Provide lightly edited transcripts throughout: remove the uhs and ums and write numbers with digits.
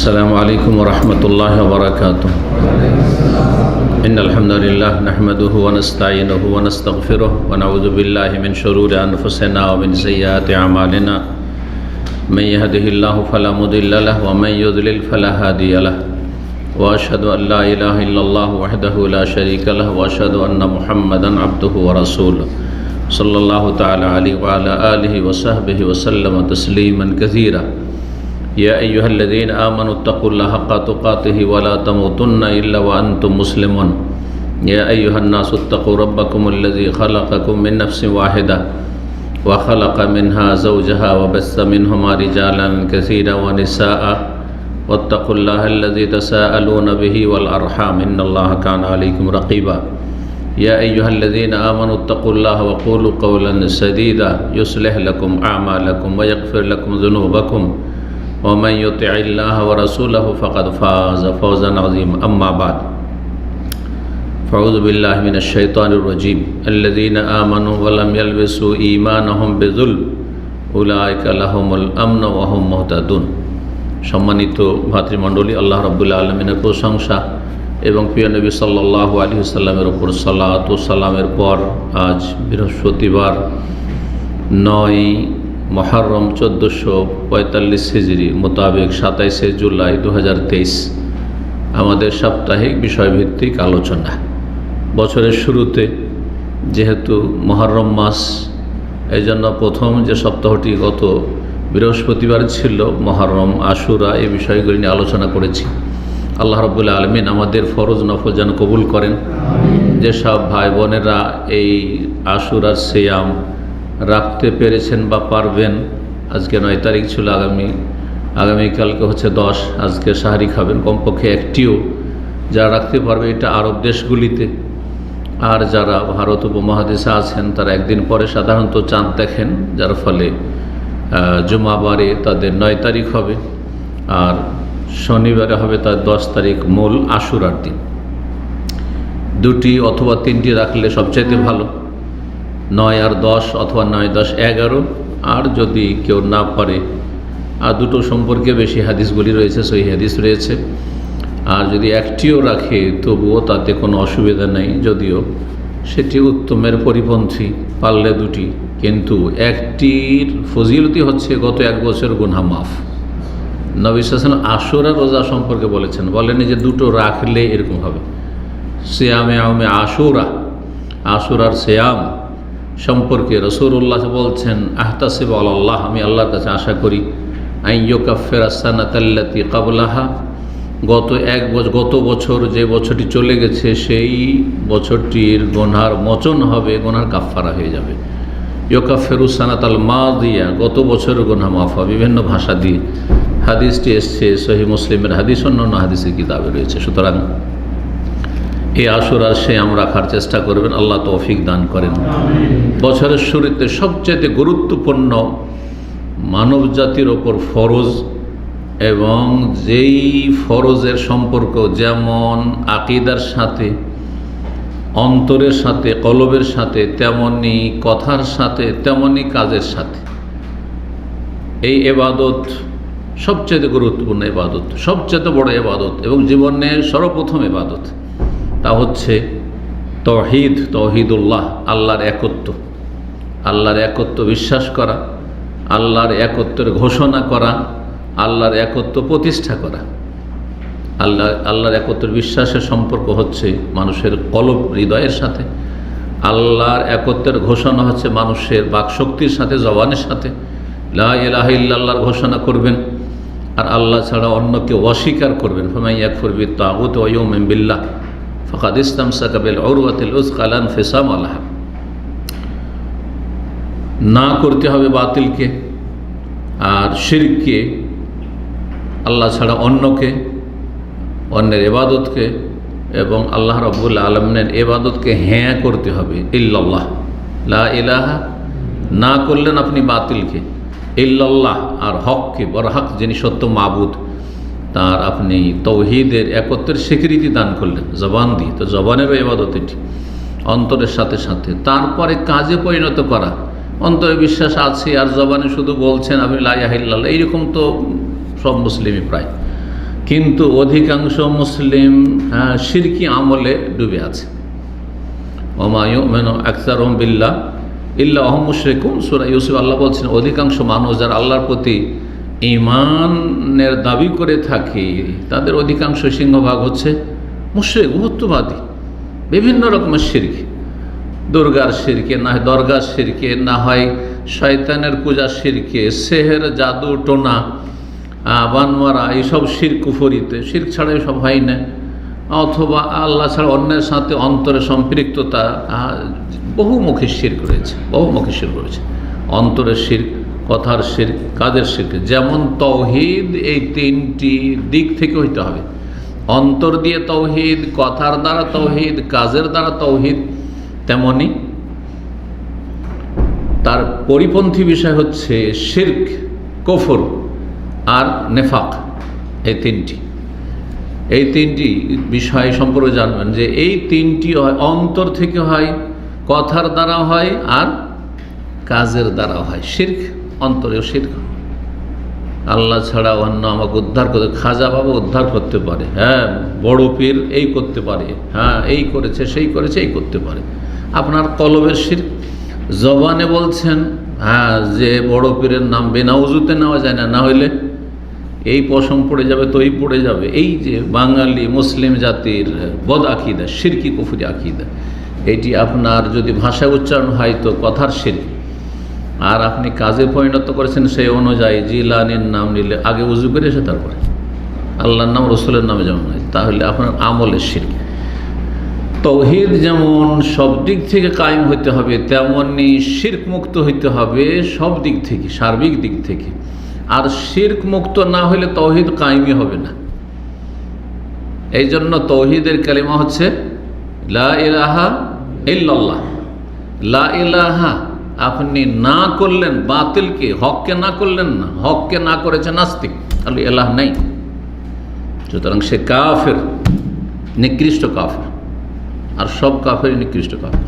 السلام عليكم ورحمة الله وبركاته. إن الحمد لله نحمده ونستعينه ونستغفره ونعوذ بالله من شرور أنفسنا ومن سيئات أعمالنا. من يهده الله فلا مضل له ومن يضلل فلا هادي له. وأشهد أن لا إله إلا الله وحده لا شريك له وأشهد أن محمدا عبده ورسوله صلى الله تعالى عليه وعلى آله وصحبه وسلم تسليما كثيرا. يا أيها الذين آمنوا اتقوا الله حق تقاته ولا تموتن إلا وأنتم مسلمون. يا أيها الناس اتقوا ربكم الذي خلقكم من نفس واحدة وخلق منها زوجها وبث منهما رجالا كثيرا ونساء واتقوا الله الذي تساءلون به والأرحام إن الله كان عليكم رقيبا. يا أيها الذين آمنوا اتقوا الله وقولوا قولا سديدا يصلح لكم أعمالكم ويغفر لكم ذنوبكم ومن يطع الله ورسوله فقد فاز فوزا عظيما. أما بعد فأعوذ بالله من الشيطان الرجيم. الذين آمنوا ولم يلبسوا إيمانهم بظلم أولئك لهم الأمن وهم مهتدون. সম্মানিত ভাতৃমণ্ডলী, আল্লাহ রাব্বুল আলামিনের প্রশংসা এবং প্রিয় নবী সাল্লাল্লাহু আলাইহি ওয়াসাল্লামের উপর সালাত ও সালামের পর আজ বৃহস্পতিবার 9 মহরম 1445 হিজরি মোতাবেক 27 জুলাই 2023 আমাদের সাপ্তাহিক বিষয়ভিত্তিক আলোচনা। বছরের শুরুতে যেহেতু মহরম মাস, এই জন্য প্রথম যে সপ্তাহটি গত বৃহস্পতিবার ছিল মহরম আশুরা, এই বিষয়গুলি নিয়ে আলোচনা করেছি। আল্লাহ রাব্বুল আলামিন আমাদের ফরজ নফল যেন কবুল করেন। যেসব ভাই বোনেরা এই আশুরার সিয়াম রাখতে পেরেছেন বা পারবেন, আজকে 9 তারিখ ছিল, আগামীকালকে হচ্ছে 10, আজকে সাহারি খাবেন কমপক্ষে একটিও, যারা রাখতে পারবে এটা আরব দেশগুলিতে। আর যারা ভারত উপমহাদেশে আছেন তারা একদিন পরে সাধারণত চাঁদ দেখেন, যার ফলে জুমাবারে তাদের 9 তারিখ হবে আর শনিবারে হবে তার 10 তারিখ মূল আশুরার দিন। 2টি অথবা 3টি রাখলে সবচাইতে ভালো, 9 আর 10 অথবা 9, 10, 11। আর যদি কেউ না পারে, আর দুটো সম্পর্কে বেশি হাদিসগুলি রয়েছে, সহিহ হাদিস রয়েছে। আর যদি একটিও রাখে তবুও তাতে কোনো অসুবিধা নেই, যদিও সেটি উত্তমের পরিপন্থী, পারলে 2টি। কিন্তু একটির ফজিলতি হচ্ছে গত 1 বছর গুনাহ মাফ। নবী সাল্লাল্লাহু আলাইহি ওয়াসাল্লাম আশুরা রোজা সম্পর্কে বলেননি যে 2টো রাখলে এরকম হবে। সিয়ামে আউমে আশুরা, আশুরার সিয়াম সম্পর্কে রাসূলুল্লাহ বলছেন, আহতাসিব আলাল্লাহ, আমি আল্লাহর কাছে আশা করি, আইয়ুকাফিরা সানাতাল্লাতি ক্বাবলাহা, গত বছর যে বছরটি চলে গেছে সেই বছরটির গুনাহর মোচন হবে, গুনাহর কাফফারা হয়ে যাবে। ইউকাফিরু সানাতাল মাদিয়া, গত বছরের গুনাহ মাফ হবে। বিভিন্ন ভাষা দিয়ে হাদিসটি এসছে, সহিহ মুসলিমের হাদিস, অন্যান্য হাদিসের কিতাবে রয়েছে। সুতরাং এই আশুরার সিয়াম রাখার চেষ্টা করবেন, আল্লাহ তৌফিক দান করেন। বছরের শুরুতে সবচেয়ে গুরুত্বপূর্ণ মানব জাতির ওপর ফরজ, এবং যেই ফরজের সম্পর্ক যেমন আকীদার সাথে, অন্তরের সাথে, কলবের সাথে, তেমনি কথার সাথে, তেমনি কাজের সাথে। এই ইবাদত সবচেয়ে গুরুত্বপূর্ণ ইবাদত, সবচেয়ে বড় ইবাদত এবং জীবনের সর্বপ্রথম ইবাদত। তা হচ্ছে তৌহিদুল্লাহ, আল্লাহর একত্ব বিশ্বাস করা, আল্লাহর একত্বের ঘোষণা করা, আল্লাহর একত্ব প্রতিষ্ঠা করা। আল্লাহর একত্বের বিশ্বাসের সম্পর্ক হচ্ছে মানুষের কলব, হৃদয়ের সাথে। আল্লাহর একত্বের ঘোষণা হচ্ছে মানুষের বাকশক্তির সাথে, জবানের সাথে। লা ইলাহা ইল্লাল্লাহর ঘোষণা করবেন, আর আল্লাহ ছাড়া অন্যকে অস্বীকার করবেন। ফামান ইয়াকফুর বিত-তাগুত ওয়া ইউমিন বিল্লাহ ফাকাদ ইসতামসাকা বিল উরওয়াতিল উসকা লা ইনফিসামা লাহা। না করতে হবে বাতিলকে আর শিরককে, আল্লাহ ছাড়া অন্যকে, অন্যের ইবাদতকে, এবং আল্লাহ রাব্বুল আলামিনের ইবাদতকে হ্যাঁ করতে হবে। ইল্লাল্লাহ, লা ইলাহা, না করলেন আপনি বাতিলকে, ইল্লাল্লাহ আর হককে, বরহক যিনি সত্য মাবুদ, তার আপনি তৌহিদের একত্বের স্বীকৃতি দান করলেন জবান দিয়ে। তো জবানেরও ইবাদত এটি, অন্তরের সাথে সাথে। তারপরে কাজে পরিণত করা, অন্তরে বিশ্বাস আছে আর জবানে শুধু বলছেন আপনি লা ইলাহা ইল্লাল্লাহ, এইরকম তো সব মুসলিমই প্রায়। কিন্তু অধিকাংশ মুসলিম শিরকি আমলে ডুবে আছে। ওমা ইউমিনু আকসারুহুম বিল্লাহ ইল্লা ওয়া হুম মুশরিকুন। সূরা ইউসুফ আল্লাহ বলছেন অধিকাংশ মানুষ যারা আল্লাহর প্রতি ঈমানের দাবি করে থাকে তাদের অধিকাংশ সিংহভাগ হচ্ছে মুশরিক, বহুত্ববাদী, বিভিন্ন রকমের শিরক। দুর্গার শিরকে, না হয় দরগার শিরকে, না হয় শয়তানের পূজা শিরকে, সেহের, জাদু, টোনা, বানমারা, এইসব শিরক কুফরিতে, শিরক ছাড়া এসব হয় না। অথবা আল্লাহ ছাড়া অন্যের সাথে অন্তরে সম্পৃক্ততা, বহুমুখী শিরক রয়েছে, বহুমুখী শিরক রয়েছে। অন্তরের শিরক, কথার শিরক, কাজের শিরক। যেমন তাওহীদ এই তিনটি দিক থেকে হইতে হবে, অন্তর দিয়ে তাওহীদ, কথার দ্বারা তাওহীদ, কাজের দ্বারা তাওহীদ। তেমনি তার পরিপন্থী বিষয় হচ্ছে শিরক, কুফর আর নেফাক। এই তিনটি বিষয় সম্পর্কে জানবেন যে এই তিনটি হয় অন্তর থেকে হয়, কথার দ্বারা হয় আর কাজের দ্বারা হয়। শিরক অন্তরেও শিরক। আল্লাহ ছাড়া অন্য আমাকে উদ্ধার করতে, খাজা বাবা উদ্ধার করতে পারে, হ্যাঁ বড় পীর এই করতে পারে, হ্যাঁ এই করেছে, সেই করেছে, এই করতে পারে। আপনার কলবের শিরক। জবানে বলছেন হ্যাঁ যে বড় পীরের নাম বিনা উজুতে নেওয়া যায় না, না হইলে এই পশম পড়ে যাবে, তো এই পড়ে যাবে। এই যে বাঙালি মুসলিম জাতির বদ আকিদা, শিরকি কুফরি আকিদা, এটি আপনার যদি ভাষায় উচ্চারণ হয় তো কথার শিরক, আর আপনি কাজে পরিণত করেছেন সেই অনুযায়ী জিলানির নাম নিলে আগে উজু করে এসে তারপরে আল্লাহর নাম, রসুলের নামে যেমন হয়, তাহলে আপনার আমলের শিরক। তাওহীদ যেমন সব দিক থেকে কায়েম হইতে হবে, তেমনি শিরক মুক্ত হইতে হবে সব দিক থেকে, সার্বিক দিক থেকে। আর শিরক মুক্ত না হলে তাওহীদ কায়েমই হবে না। এই জন্য তাওহীদের কালিমা হচ্ছে লা ইলাহা ইল্লাল্লাহ। লা ইলাহা আপনি না করলেন বাতিলকে, হককে না করলেন না, হককে না করেছে নাস্তিক, তাহলে এলাহ নেই। সুতরাং সে কাফের, নিকৃষ্ট কাফের, আর সব কাফেরই নিকৃষ্ট কাফের।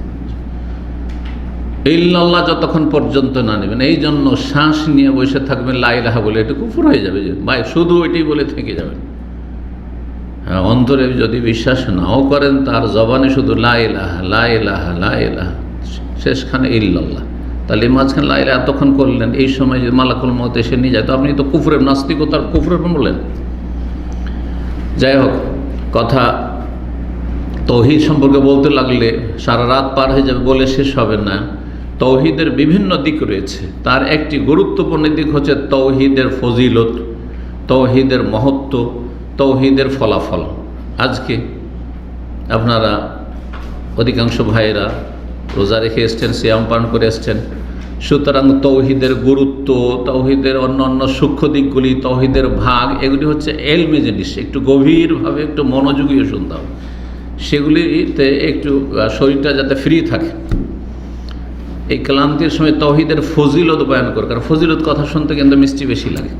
ইল্লাল্লাহ যতক্ষণ পর্যন্ত না নেবেন, এই জন্য শ্বাস নিয়ে বসে থাকবেন লা ইলাহা বলে, এটা কুফর হয়ে যাবে যে ভাই শুধু ওইটাই বলে থেকে যাবেন। হ্যাঁ, অন্তরে যদি বিশ্বাস নাও করেন, তার জবানে শুধু লা ইলাহা লা ইলাহা লা ইলাহা, শেষখানে ইল্লাল্লাহ, তাহলে মাঝখানে লা ইলাহা এতক্ষণ করলেন, এই সময় যদি মালাকুল মউত এসে নিয়ে যায় তো আপনি তো কুফরের, নাস্তিকতার কুফরের বললেন। যাই হোক, কথা তাওহীদ সম্পর্কে বলতে লাগলে সারা রাত পার হয়ে যাবে, বলে শেষ হবে না। তাওহীদের বিভিন্ন দিক রয়েছে, তার একটি গুরুত্বপূর্ণ দিক হচ্ছে তাওহীদের ফজিলত, তাওহীদের মহত্ব, তাওহীদের ফলাফল। আজকে আপনারা অধিকাংশ ভাইয়েরা রোজা রেখে এসছেন, সিয়াম পালন করে এসছেন, সুতরাং তাওহীদের গুরুত্ব, তাওহীদের অন্য অন্য সূক্ষ্ম দিকগুলি, তাওহীদের ভাগ, এগুলি হচ্ছে এলমে জিনিস, একটু গভীরভাবে একটু মনোযোগীও শুনতে হবে। সেগুলিতে একটু শরীরটা যাতে ফ্রি থাকে। এই ক্লান্তির সময় তাওহীদের ফজিলত বয়ান করে, কারণ ফজিলত কথা শুনতে কিন্তু মিষ্টি বেশি লাগে।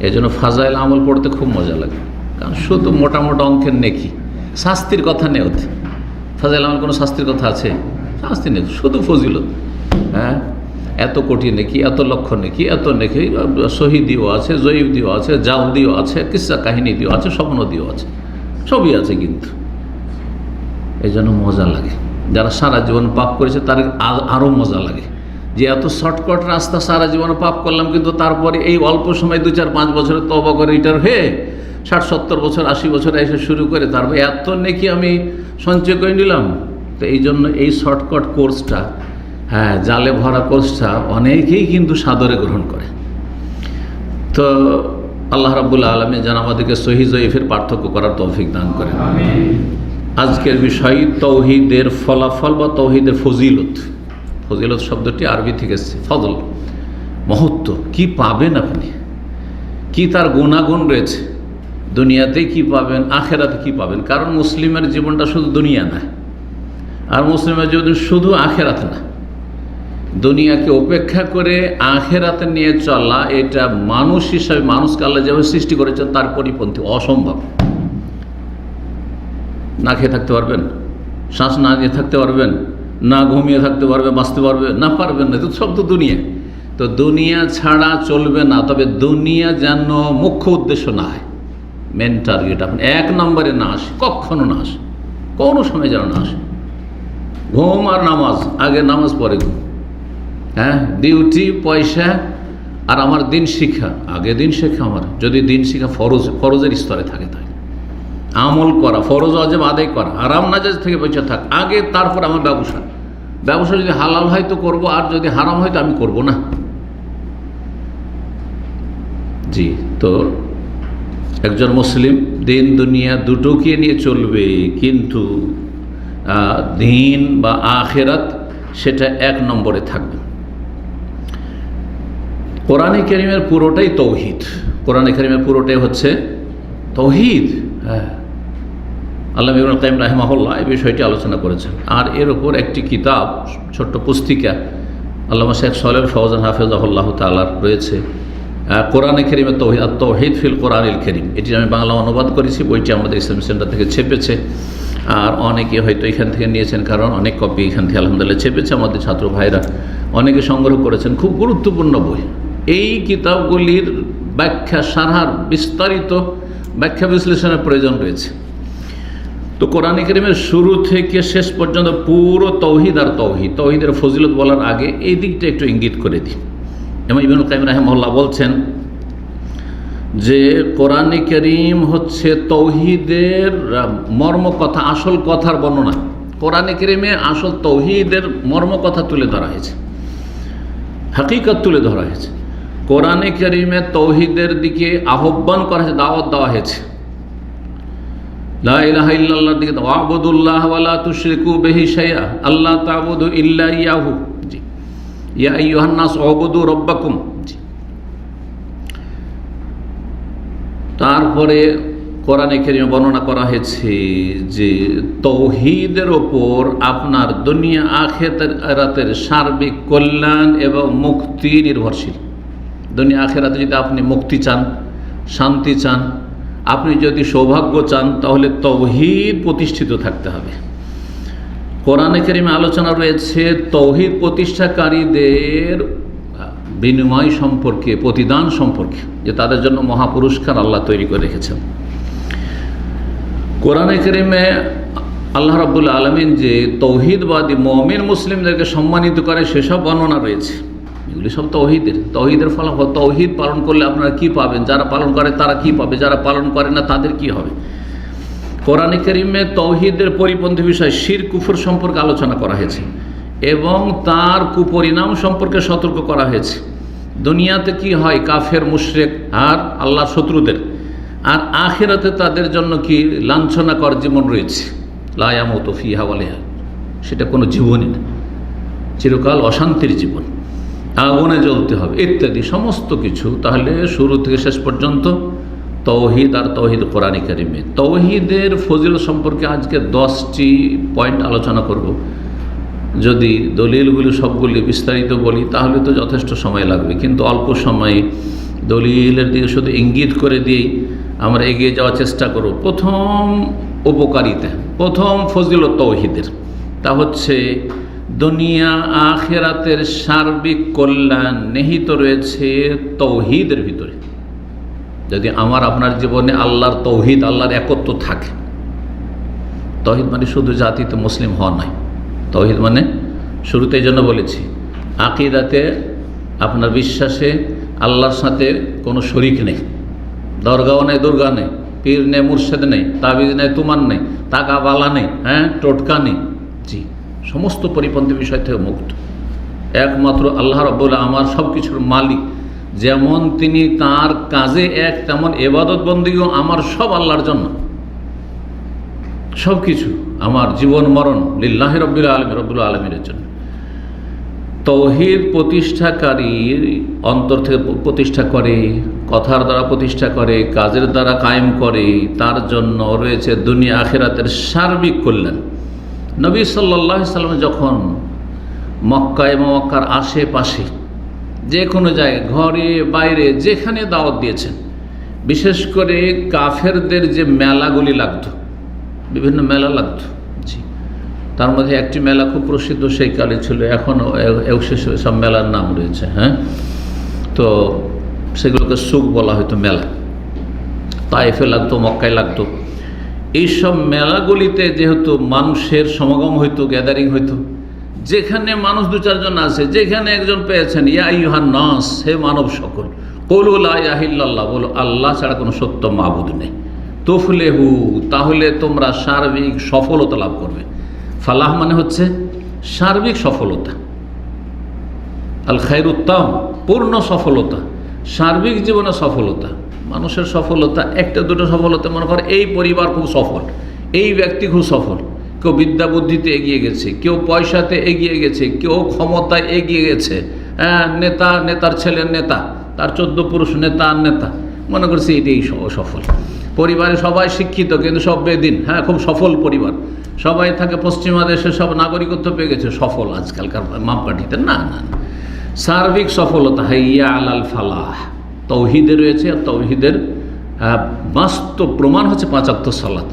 এই জন্য ফাজাইল আমল পড়তে খুব মজা লাগে, কারণ শুধু মোটা মোটা অঙ্কের নেকি, শাস্তির কথা নেই ওতে। ফাজাইল আমল কোনো শাস্তির কথা আছে? শাস্তি নেই, শুধু ফজিলত। হ্যাঁ, এত কোটি নেকি, এত লক্ষ নেকি, এত নেকি, শহীদিও আছে, জয়ীদিও আছে, জাউদিও আছে, কিসসা কাহিনী দিও আছে, স্বপ্ন দিও আছে, সবই আছে। কিন্তু এই জন্য মজা লাগে। যারা সারা জীবন পাপ করেছে তার আরও মজা লাগে যে এত শর্টকাট রাস্তা, সারা জীবন পাপ করলাম, কিন্তু তারপরে এই অল্প সময় 2-4-5 বছরে তওবা করে রিটায়ার হয়ে 60-70 বছর 80 বছর এসে শুরু করে তারপর এত নেকি আমি সঞ্চয় করে নিলাম। তো এই জন্য এই শর্টকাট কোর্সটা, হ্যাঁ জালে ভরা কোর্সটা অনেকেই কিন্তু সাদরে গ্রহণ করে। তো আল্লাহ রাব্বুল আলামিন যেন আমাদেরকে সহিহ জয়ীফের পার্থক্য করার তৌফিক দান করেন। আজকের বিষয় তাওহীদের ফলাফল বা তাওহীদের ফজিলত। ফজিলত শব্দটি আরবি থেকে এসেছে, ফজল, মহত্ব। কি পাবেন আপনি, কি তার গুণাগুণ রয়েছে, দুনিয়াতে কি পাবেন, আখেরাতে কি পাবেন। কারণ মুসলিমের জীবনটা শুধু দুনিয়া না, আর মুসলিমের জীবন শুধু আখেরাত না। দুনিয়াকে উপেক্ষা করে আখেরাতে নিয়ে চলা, এটা মানুষ হিসাবে মানুষকে আল্লাহ যেভাবে সৃষ্টি করেছেন তার পরিপন্থী, অসম্ভব। না খেয়ে থাকতে পারবেন, শ্বাস না নিয়ে থাকতে পারবেন, না ঘুমিয়ে থাকতে পারবে, বাঁচতে পারবে না, পারবেন না। তো সব তো দুনিয়া, তো দুনিয়া ছাড়া চলবে না। তবে দুনিয়া যেন মুখ্য উদ্দেশ্য না হয়। মেন টার্গেট আপনি 1 নম্বরে না আসে, কখনো না আসে, কোনো সময় যেন না আসে। ঘুম আর নামাজ, আগে নামাজ পরে ঘুম, হ্যাঁ, ডিউটি পয়সা আর আমার দিন শিক্ষা, আগে দিন শিক্ষা আমার, যদি দিন শিক্ষা ফরজের স্তরে থাকে তাই আমল করা, ফরজ ওয়াজিব আদায় করা, হারাম নাজায়েজ থেকে বেঁচে থাক আগে, তারপর আমার ব্যবসা যদি হালাল হয় তো করবো, আর যদি হারাম হয় তো আমি করবো না। জি, তো একজন মুসলিম দিন দুনিয়া দুটোকে নিয়ে চলবে, কিন্তু দিন বা আখিরাত সেটা 1 নম্বরে থাকবে। কোরআনে কারীমের পুরোটাই তৌহিদ, কোরআনে কারীমের পুরোটাই হচ্ছে তৌহিদ। হ্যাঁ, আল্লামা ইবনুল কাইয়িম রাহিমাহুল্লাহ এই বিষয়টি আলোচনা করেছেন। আর এর উপর একটি কিতাব, ছোট্ট পুস্তিকা আল্লামা শেখ সালেহ ফওজান হাফিজাহুল্লাহ তাআলার রয়েছে, কোরআনে কারীমের তৌহিদ, আত-তাওহীদ ফিল কোরআনিল কারীম। এটি আমি বাংলা অনুবাদ করেছি, বইটি আমাদের ইসলামী সেন্টার থেকে ছেপেছে, আর অনেকে হয়তো এখান থেকে নিয়েছেন, কারণ অনেক কপি এখান থেকে আলহামদুলিল্লাহ ছেপেছে, আমাদের ছাত্র ভাইরা অনেকে সংগ্রহ করেছেন। খুব গুরুত্বপূর্ণ বই। এই কিতাবগুলির ব্যাখ্যা, সারহার, বিস্তারিত ব্যাখ্যা বিশ্লেষণের প্রয়োজন রয়েছে। তো কোরআনে কারীমের শুরু থেকে শেষ পর্যন্ত পুরো তৌহিদ আর তৌহিদের ফজিলত বলার আগে এই দিকটা একটু ইঙ্গিত করে দিই। ইমাম ইবনুল কাইয়িম রাহিমাহুল্লাহ বলছেন যে কোরআনে কারীম হচ্ছে তৌহিদের মর্ম কথা, আসল কথার বর্ণনা। কোরআনে কারীমে আসল তৌহিদের মর্ম কথা তুলে ধরা হয়েছে, হাকিকত তুলে ধরা হয়েছে। কোরআনে কারীমে তৌহিদের দিকে আহ্বান করা হয়েছে, দাওয়াত দেওয়া হয়েছে। লা ইলাহা ইল্লাল্লাহর দিকে, ওয়াবুদুল্লাহ ওয়া লা তুশরিকু বিহি শাইআ, আল্লাহ তা'বুদু ইল্লা ইয়াহু। জি, ইয়া আইয়ুহান নাস উবুদু রাব্বাকুম। জি, তারপরে কোরআনে কারীমে বর্ণনা করা হয়েছে যে তৌহিদের ওপর আপনার দুনিয়া আখিরাতের সার্বিক কল্যাণ এবং মুক্তি নির্ভরশীল। দুনিয়া আখিরাতে যদি আপনি মুক্তি চান, শান্তি চান, আপনি যদি সৌভাগ্য চান, তাহলে তৌহিদ প্রতিষ্ঠিত থাকতে হবে। কোরআনে কারীমে আলোচনা রয়েছে তৌহিদ প্রতিষ্ঠাকারীদের বিনিময় সম্পর্কে, প্রতিদান সম্পর্কে, যে তাদের জন্য মহাপুরস্কার আল্লাহ তৈরি করে রেখেছেন। কোরআনে কারীমে আল্লাহ রাব্বুল আলামিন যে তৌহিদবাদী মুমিন মুসলিমদেরকে সম্মানিত করে সেসব বর্ণনা রয়েছে। এগুলি সব তৌহিদের ফলাফল। তৌহিদ পালন করলে আপনারা কি পাবেন, যারা পালন করে তারা কি পাবে, যারা পালন করে না তাদের কি হবে। কোরআনে কারীমে তৌহিদের পরিপন্থী বিষয় শিরক কুফর সম্পর্কে আলোচনা করা হয়েছে এবং তার কুপরিণাম সম্পর্কে সতর্ক করা হয়েছে। দুনিয়াতে কি হয় কাফের, মুশরিক আর আল্লাহর শত্রুদের, আর আখিরাতে তাদের জন্য কি লাঞ্ছনাকর জীবন রয়েছে, লা ইয়ামুতু ফিহা ওয়া লা ইয়াহয়া, সেটা কোনো জীবনই না, চিরকাল অশান্তির জীবন, আগুনে জ্বলতে হবে ইত্যাদি সমস্ত কিছু। তাহলে শুরু থেকে শেষ পর্যন্ত তৌহিদ আর তৌহিদ কোরআনে কারীমে। তৌহিদের ফজিলত সম্পর্কে আজকে 10টি পয়েন্ট আলোচনা করব। যদি দলিলগুলি সবগুলি বিস্তারিত বলি তাহলে তো যথেষ্ট সময় লাগবে, কিন্তু অল্প সময়ে দলিলের দিকে শুধু ইঙ্গিত করে দিয়েই আমরা এগিয়ে যাওয়ার চেষ্টা করব। প্রথম উপকারিতা, প্রথম ফজিলত তৌহিদের, তা হচ্ছে দুনিয়া আখিরাতের সার্বিক কল্যাণ নিহিত রয়েছে তৌহিদের ভিতরে। যদি আমার আপনার জীবনে আল্লাহর তৌহিদ, আল্লাহর একত্ব থাকে, তৌহিদ মানে শুধু জাতিতে মুসলিম হওয়া নয়, তৌহিদ মানে শুরুতে এই জন্য বলেছি আকীদাতে আপনার বিশ্বাসে আল্লাহর সাথে কোনো শরিক নেই, দরগাও নেই, দুর্গা নেই, পীর নেই, মুর্শেদ নেই, তাবিজ নেই, তুমান নেই, তাকা বালা নেই, হ্যাঁ, টোটকা নেই। জি, সমস্ত পরিপন্থী বিষয় থেকে মুক্ত। একমাত্র আল্লাহ রাব্বুল আমার সব কিছুর মালিক, যেমন তিনি তার কাজে এক, তেমন ইবাদত বন্দেগীও আমার সব আল্লাহর জন্য, সব কিছু আমার জীবন মরণ লিল্লাহি রাব্বিল আলামিন, রব্বুল আলামিনের জন্য। তৌহিদ প্রতিষ্ঠাকারীর অন্তর থেকে প্রতিষ্ঠা করে, কথার দ্বারা প্রতিষ্ঠা করে, কাজের দ্বারা কায়েম করে, তার জন্য রয়েছে দুনিয়া আখিরাতের সার্বিক কল্যাণ। নবী সাল্লাল্লাহু আলাইহি সাল্লাম যখন মক্কা এবং মক্কার আশেপাশে যে কোনো জায়গায়, ঘরে বাইরে যেখানে দাওয়াত দিয়েছেন, বিশেষ করে কাফেরদের যে মেলাগুলি লাগতো, বিভিন্ন মেলা লাগতো, জি, তার মধ্যে একটি মেলা খুব প্রসিদ্ধ সেই কালে ছিল, এখনও সব মেলার নাম রয়েছে, হ্যাঁ, তো সেগুলোকে সুক বলা হতো, মেলা। তায়েফে লাগতো, মক্কায় লাগতো। এইসব মেলাগুলিতে যেহেতু মানুষের সমাগম হইতো, গ্যাদারিং হইতো, যেখানে মানুষ 2-4 জন আছে, যেখানে একজন পেয়েছেন, ইয়া আইয়ুহান নাস, হে মানব সকল, কুলু লা ইলাহা ইল্লাল্লাহ, বলো আল্লাহ ছাড়া কোনো সত্য মাবুদ নেই, তুফলিহু, তাহলে তোমরা সার্বিক সফলতা লাভ করবে। ফালাহ মানে হচ্ছে সার্বিক সফলতা, আল খায়রুত্তাম, পূর্ণ সফলতা, সার্বিক জীবনে সফলতা। মানুষের সফলতা একটা দুটো সফলতা, মনে করে এই পরিবার খুব সফল, এই ব্যক্তি খুব সফল, কেউ বিদ্যা বুদ্ধিতে এগিয়ে গেছে, কেউ পয়সাতে এগিয়ে গেছে, কেউ ক্ষমতায় এগিয়ে গেছে, নেতার ছেলের নেতা, তার 14 পুরুষ নেতা আর নেতা, মনে করছে এটাই সফল। পরিবারে সবাই শিক্ষিত কিন্তু সব বেদিন, খুব সফল পরিবার, সবাই থাকে পশ্চিমা দেশে, সব নাগরিকত্ব পেয়ে গেছে, সফল আজকালকার মাপকাঠিতে। না না, সার্বিক সফলতা হাইয়া আলাল ফালাহ, তৌহিদে রয়েছে। আর তৌহিদের বাস্তব প্রমাণ হচ্ছে 5 ওয়াক্ত সালাত।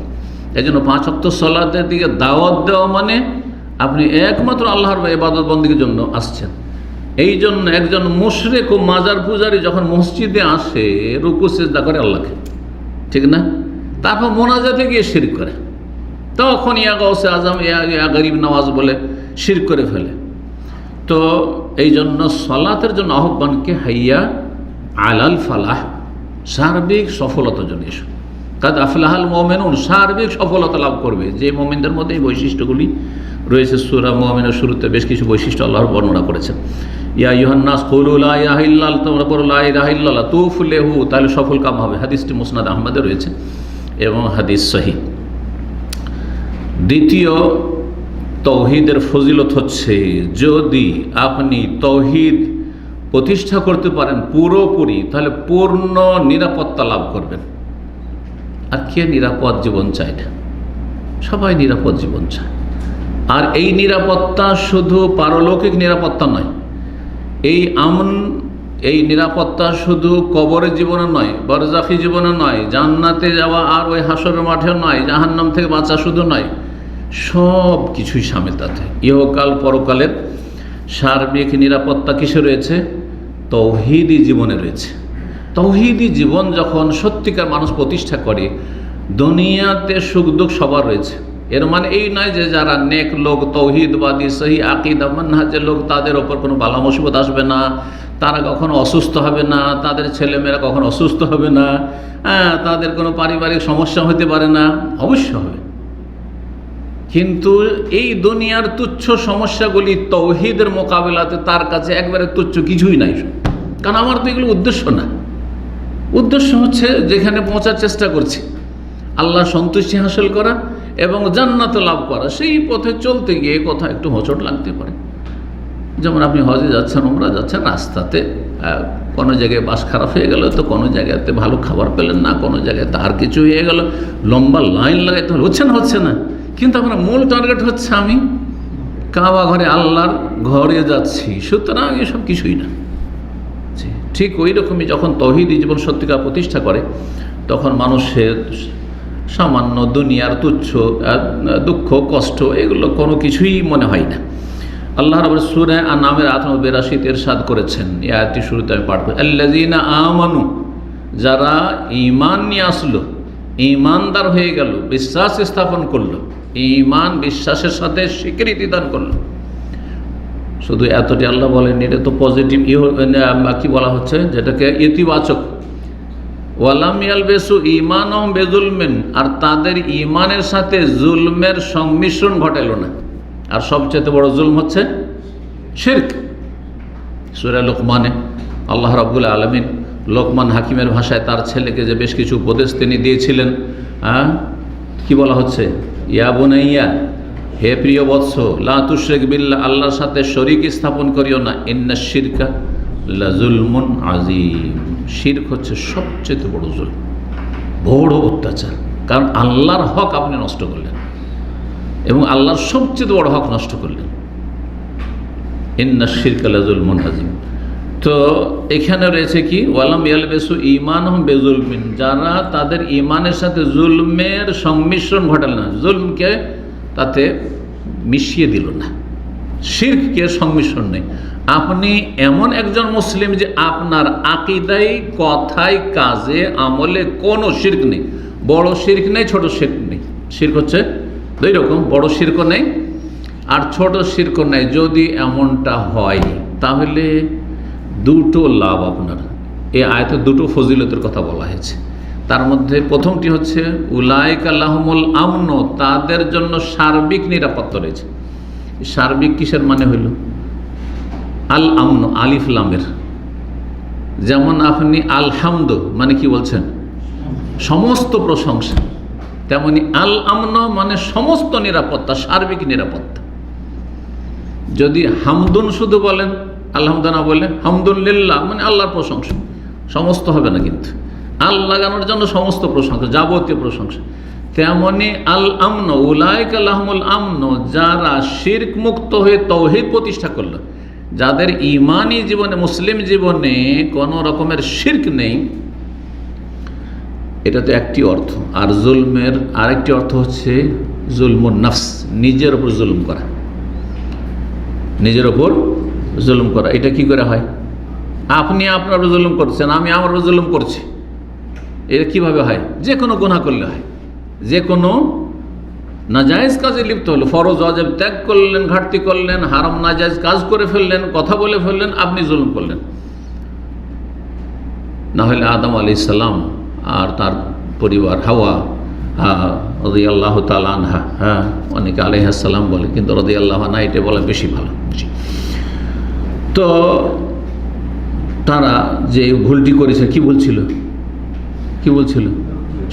এই জন্য 5 ওয়াক্ত সালাতের দিকে দাওয়াত দেওয়া মানে আপনি একমাত্র আল্লাহর ইবাদত বন্দেগীর জন্য আসছেন। এই জন্য একজন মুশরিক ও মাজার পূজারী যখন মসজিদে আসে, রুকু সিজদা করে আল্লাহকে, ঠিক না? তারপর মোনাজাতে গিয়ে শিরক করে, তখন ইয়া গাউসে আজম, ইয়া গরিব নওয়াজ বলে শিরক করে ফেলে। তো এই জন্য সালাতের জন্য আহ্বানকে হাইয়া আলাল ফালাহ, সার্বিক সফলতার জন্য এসো। কাদ আফলাহাল মুমিনুন, সার্বিক সফলতা লাভ করবে যে মুমিনদের মধ্যে এই বৈশিষ্ট্যগুলি রয়েছে। সূরা মুমিনের শুরুতে বেশ কিছু বৈশিষ্ট্য আল্লাহর বর্ণনা করেছেন। ইয়া আইয়ুহান নাস কুলু লা ইলাহা ইল্লাল্লাহ, তোমরা বলো লা ইলাহা ইল্লাল্লাহ তুফলিহু, তাহলে সফল কাম হবে। হাদিসটি মুসনাদ আহমদে রয়েছে এবং হাদিস সহিহ। দ্বিতীয় তৌহিদের ফজিলত হচ্ছে, যদি আপনি তৌহিদ প্রতিষ্ঠা করতে পারেন পুরোপুরি, তাহলে পূর্ণ নিরাপত্তা লাভ করবেন। আর কে নিরাপদ জীবন চায় না? সবাই নিরাপদ জীবন চায়। আর এই নিরাপত্তা শুধু পারলৌকিক নিরাপত্তা নয়, এই নিরাপত্তা শুধু কবরের জীবনে নয়, বরজাখি জীবনে নয়, জান্নাতে যাওয়া আর ওই হাসরের মাঠে নয়, জাহান্নাম থেকে বাঁচা শুধু নয়, সব কিছুই শামিল তাতে। ইহকাল পরকালের সার্বিক নিরাপত্তা কিসে রয়েছে? তৌহিদি জীবনে রয়েছে। তৌহিদি জীবন যখন সত্যিকার মানুষ প্রতিষ্ঠা করে, দুনিয়াতে সুখ দুঃখ সবার রয়েছে। এর মানে এই নয় যে যারা নেক লোক, তৌহিদবাদী, সহি আকিদা মানহাজের লোক, তাদের ওপর কোনো বালা মুসিবত আসবে না, তারা কখনো অসুস্থ হবে না, তাদের ছেলেমেয়েরা কখনো অসুস্থ হবে না, তাদের কোনো পারিবারিক সমস্যা হতে পারে না। অবশ্য হবে, কিন্তু এই দুনিয়ার তুচ্ছ সমস্যাগুলি তৌহিদের মোকাবিলাতে তার কাছে একবারে তুচ্ছ, কিছুই নাই। কারণ আমার তো এগুলো উদ্দেশ্য না। উদ্দেশ্য হচ্ছে যেখানে পৌঁছার চেষ্টা করছি, আল্লাহ সন্তুষ্টি হাসিল করা এবং জান্নাত লাভ করা। সেই পথে চলতে গিয়ে কোথাও একটু হোঁচট লাগতে পারে। যেমন আপনি হজে যাচ্ছেন, উমরা যাচ্ছেন, রাস্তাতে কোনো জায়গায় বাস খারাপ হয়ে গেল, তো কোনো জায়গাতে ভালো খাবার পেলেন না, কোনো জায়গায় তার কিছু হয়ে গেল, লম্বা লাইন লাগাইতে হচ্ছে না, কিন্তু আপনার মূল টার্গেট হচ্ছে আমি কাবা ঘরে আল্লাহর ঘরে যাচ্ছি, সুতরাং এসব কিছুই না। ঠিক ওই রকমই যখন তৌহিদি জীবন সত্যিকার প্রতিষ্ঠা করে, তখন মানুষের সামান্য দুনিয়ার তুচ্ছ দুঃখ কষ্ট এগুলো কোনো কিছুই মনে হয় না। আল্লাহ রাব্বুল সূরা আন-নামের 82 ইরশাদ করেছেন, এই আয়াতটি শুরুতে আমি পাঠ করি, আল্লাযীনা আমানু, যারা ঈমান নিয়ে আসলো, ঈমানদার হয়ে গেল, বিশ্বাস স্থাপন করলো, ঈমান বিশ্বাসের সাথে স্বীকৃতি দান করলো। শুধু এতটি আল্লাহ বলেন, এটা তো পজিটিভ, কি বলা হচ্ছে, যেটাকে ইতিবাচক। ওয়ালাম ইয়ালবিসু ঈমানাহুম বিযুলমিন, আর তাদের ঈমানের সাথে জুলমের সংমিশ্রণ ঘটাইল না। আর সবচেয়ে বড় জুলম হচ্ছে শিরক। সূরা লোকমানে আল্লাহ রাব্বুল আলামিন লোকমান হাকিমের ভাষায় তার ছেলেকে যে বেশ কিছু উপদেশ তিনি দিয়েছিলেন, কি বলা হচ্ছে, ইয়া বুনাইয়া, হে প্রিয় বৎস, লা তুশরিক বিল্লাহ, আল্লাহর সাথে শরীক স্থাপন করিও না, ইন্নাশ শিরকা লাযুলমুন আযীম, শিরক হচ্ছে সবচেয়ে বড় জুলম, বড় অত্যাচার। কারণ আল্লাহর হক আপনি নষ্ট করলেন এবং আল্লাহর সবচেয়ে বড় হক নষ্ট করলেন। ইন্নাশ শিরকা লাযুলমুন আযীম। তো এখানে রয়েছে কি, ওয়ালাম ইয়ালবিসু ঈমানাহুম বিযুলমিন, যারা তাদের ঈমানের সাথে জুলমের সংমিশ্রণ ঘটাল না, জুলমকে তাতে মিশিয়ে দিল না, শিরককে সংমিশ্রণ নেই। আপনি এমন একজন মুসলিম যে আপনার আকীদায়, কথায়, কাজে, আমলে কোনো শিরক নেই। বড় শিরক নেই, ছোট শিরক নেই। শিরক হচ্ছে দুই রকম, বড় শিরকও নেই আর ছোট শিরকও নেই। যদি এমনটা হয় তাহলে দুটো লাভ আপনার। এই আয়াতে দুটো ফজিলতের কথা বলা হয়েছে। তার মধ্যে প্রথমটি হচ্ছে উলাইকা লাহুমুল আমন, তাদের জন্য সার্বিক নিরাপত্তা রয়েছে। সার্বিক কিসের মানে হইল? আল আমন, আলিফ লামের। যেমন আপনি আলহামদ মানে কি বলছেন? সমস্ত প্রশংসা। তেমনি আল আমন মানে সমস্ত নিরাপত্তা, সার্বিক নিরাপত্তা। যদি হামদুন শুধু বলেন, আলহামদুলিল্লাহ না বলে হামদুলিল্লাহ মানে আল্লাহর প্রশংসা, সমস্ত হবে না কিন্তু। আল লাগানোর জন্য সমস্ত প্রশংসা, যাবতীয় প্রশংসা। তেমনি আল আমন, উলাইকা লাহুমুল আমন, যারা শিরক মুক্ত হয়ে তাওহীদ প্রতিষ্ঠা করলো, যাদের ঈমানি জীবনে, মুসলিম জীবনে কোনো রকমের শিরক নেই, এটা তো একটি অর্থ। আর জুলমের আরেকটি অর্থ হচ্ছে জুলমুন নফস, নিজের উপর জুলুম করা। নিজের উপর জুলুম করা, এটা কি করে হয়? আপনি আপনার উপর জুলুম করছেন, আমি আমার উপর জুলুম করছি। এটা কিভাবে হয়? যে কোনো গুনাহ করলে হয়। যে কোনো নাজায়েজ কাজে লিপ্ত হলো, ফরজ ওয়াজিব ত্যাগ করলেন, ঘাটতি করলেন, হারাম নাজায়েজ কাজ করে ফেললেন, কথা বলে ফেললেন, আপনি জুলুম করলেন। না হলে আদম আলাইহিস সালাম আর তার পরিবার হাওয়া রাদিয়াল্লাহু তাআলা আনহা, অনেকে আলাইহিস সালাম বলে, কিন্তু রাদিয়াল্লাহু আনহা এটা বলা বেশি ভালো। তো তারা যে ভুলটি করেছে, কি বলছিল?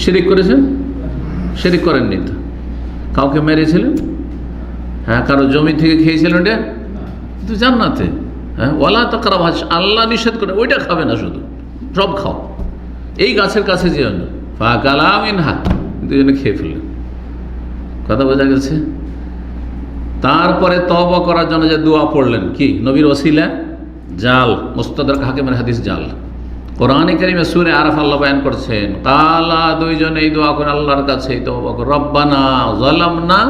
শিরিক করেছেন? শিরিক করেননি তো। কাউকে মেরেছিলেন? কারো জমি থেকে খেয়েছিলেন? এটা কিন্তু জান্নাতে। ওয়ালা তাকরাবু, আল্লাহ নিষেধ করে ওইটা খাবে না, শুধু সব খাও। এই গাছের কাছে যেও না। ফাকালা মিনহা, দুজনে খেয়ে ফেললেন। কথা বোঝা গেছে? তারপরে তওবা করার জন্য যে দোয়া পড়লেন, কি নবীর ওসিলা? জাল, মুস্তাদরাক হাকিমের হাদিস জাল। কোরআনে কারিমে সূরা আরাফ আল্লাহ বয়ান করছেন, কালা, দুইজনে এই দোয়া করে আল্লাহর কাছে তওবা করে, রব্বানা যালামনা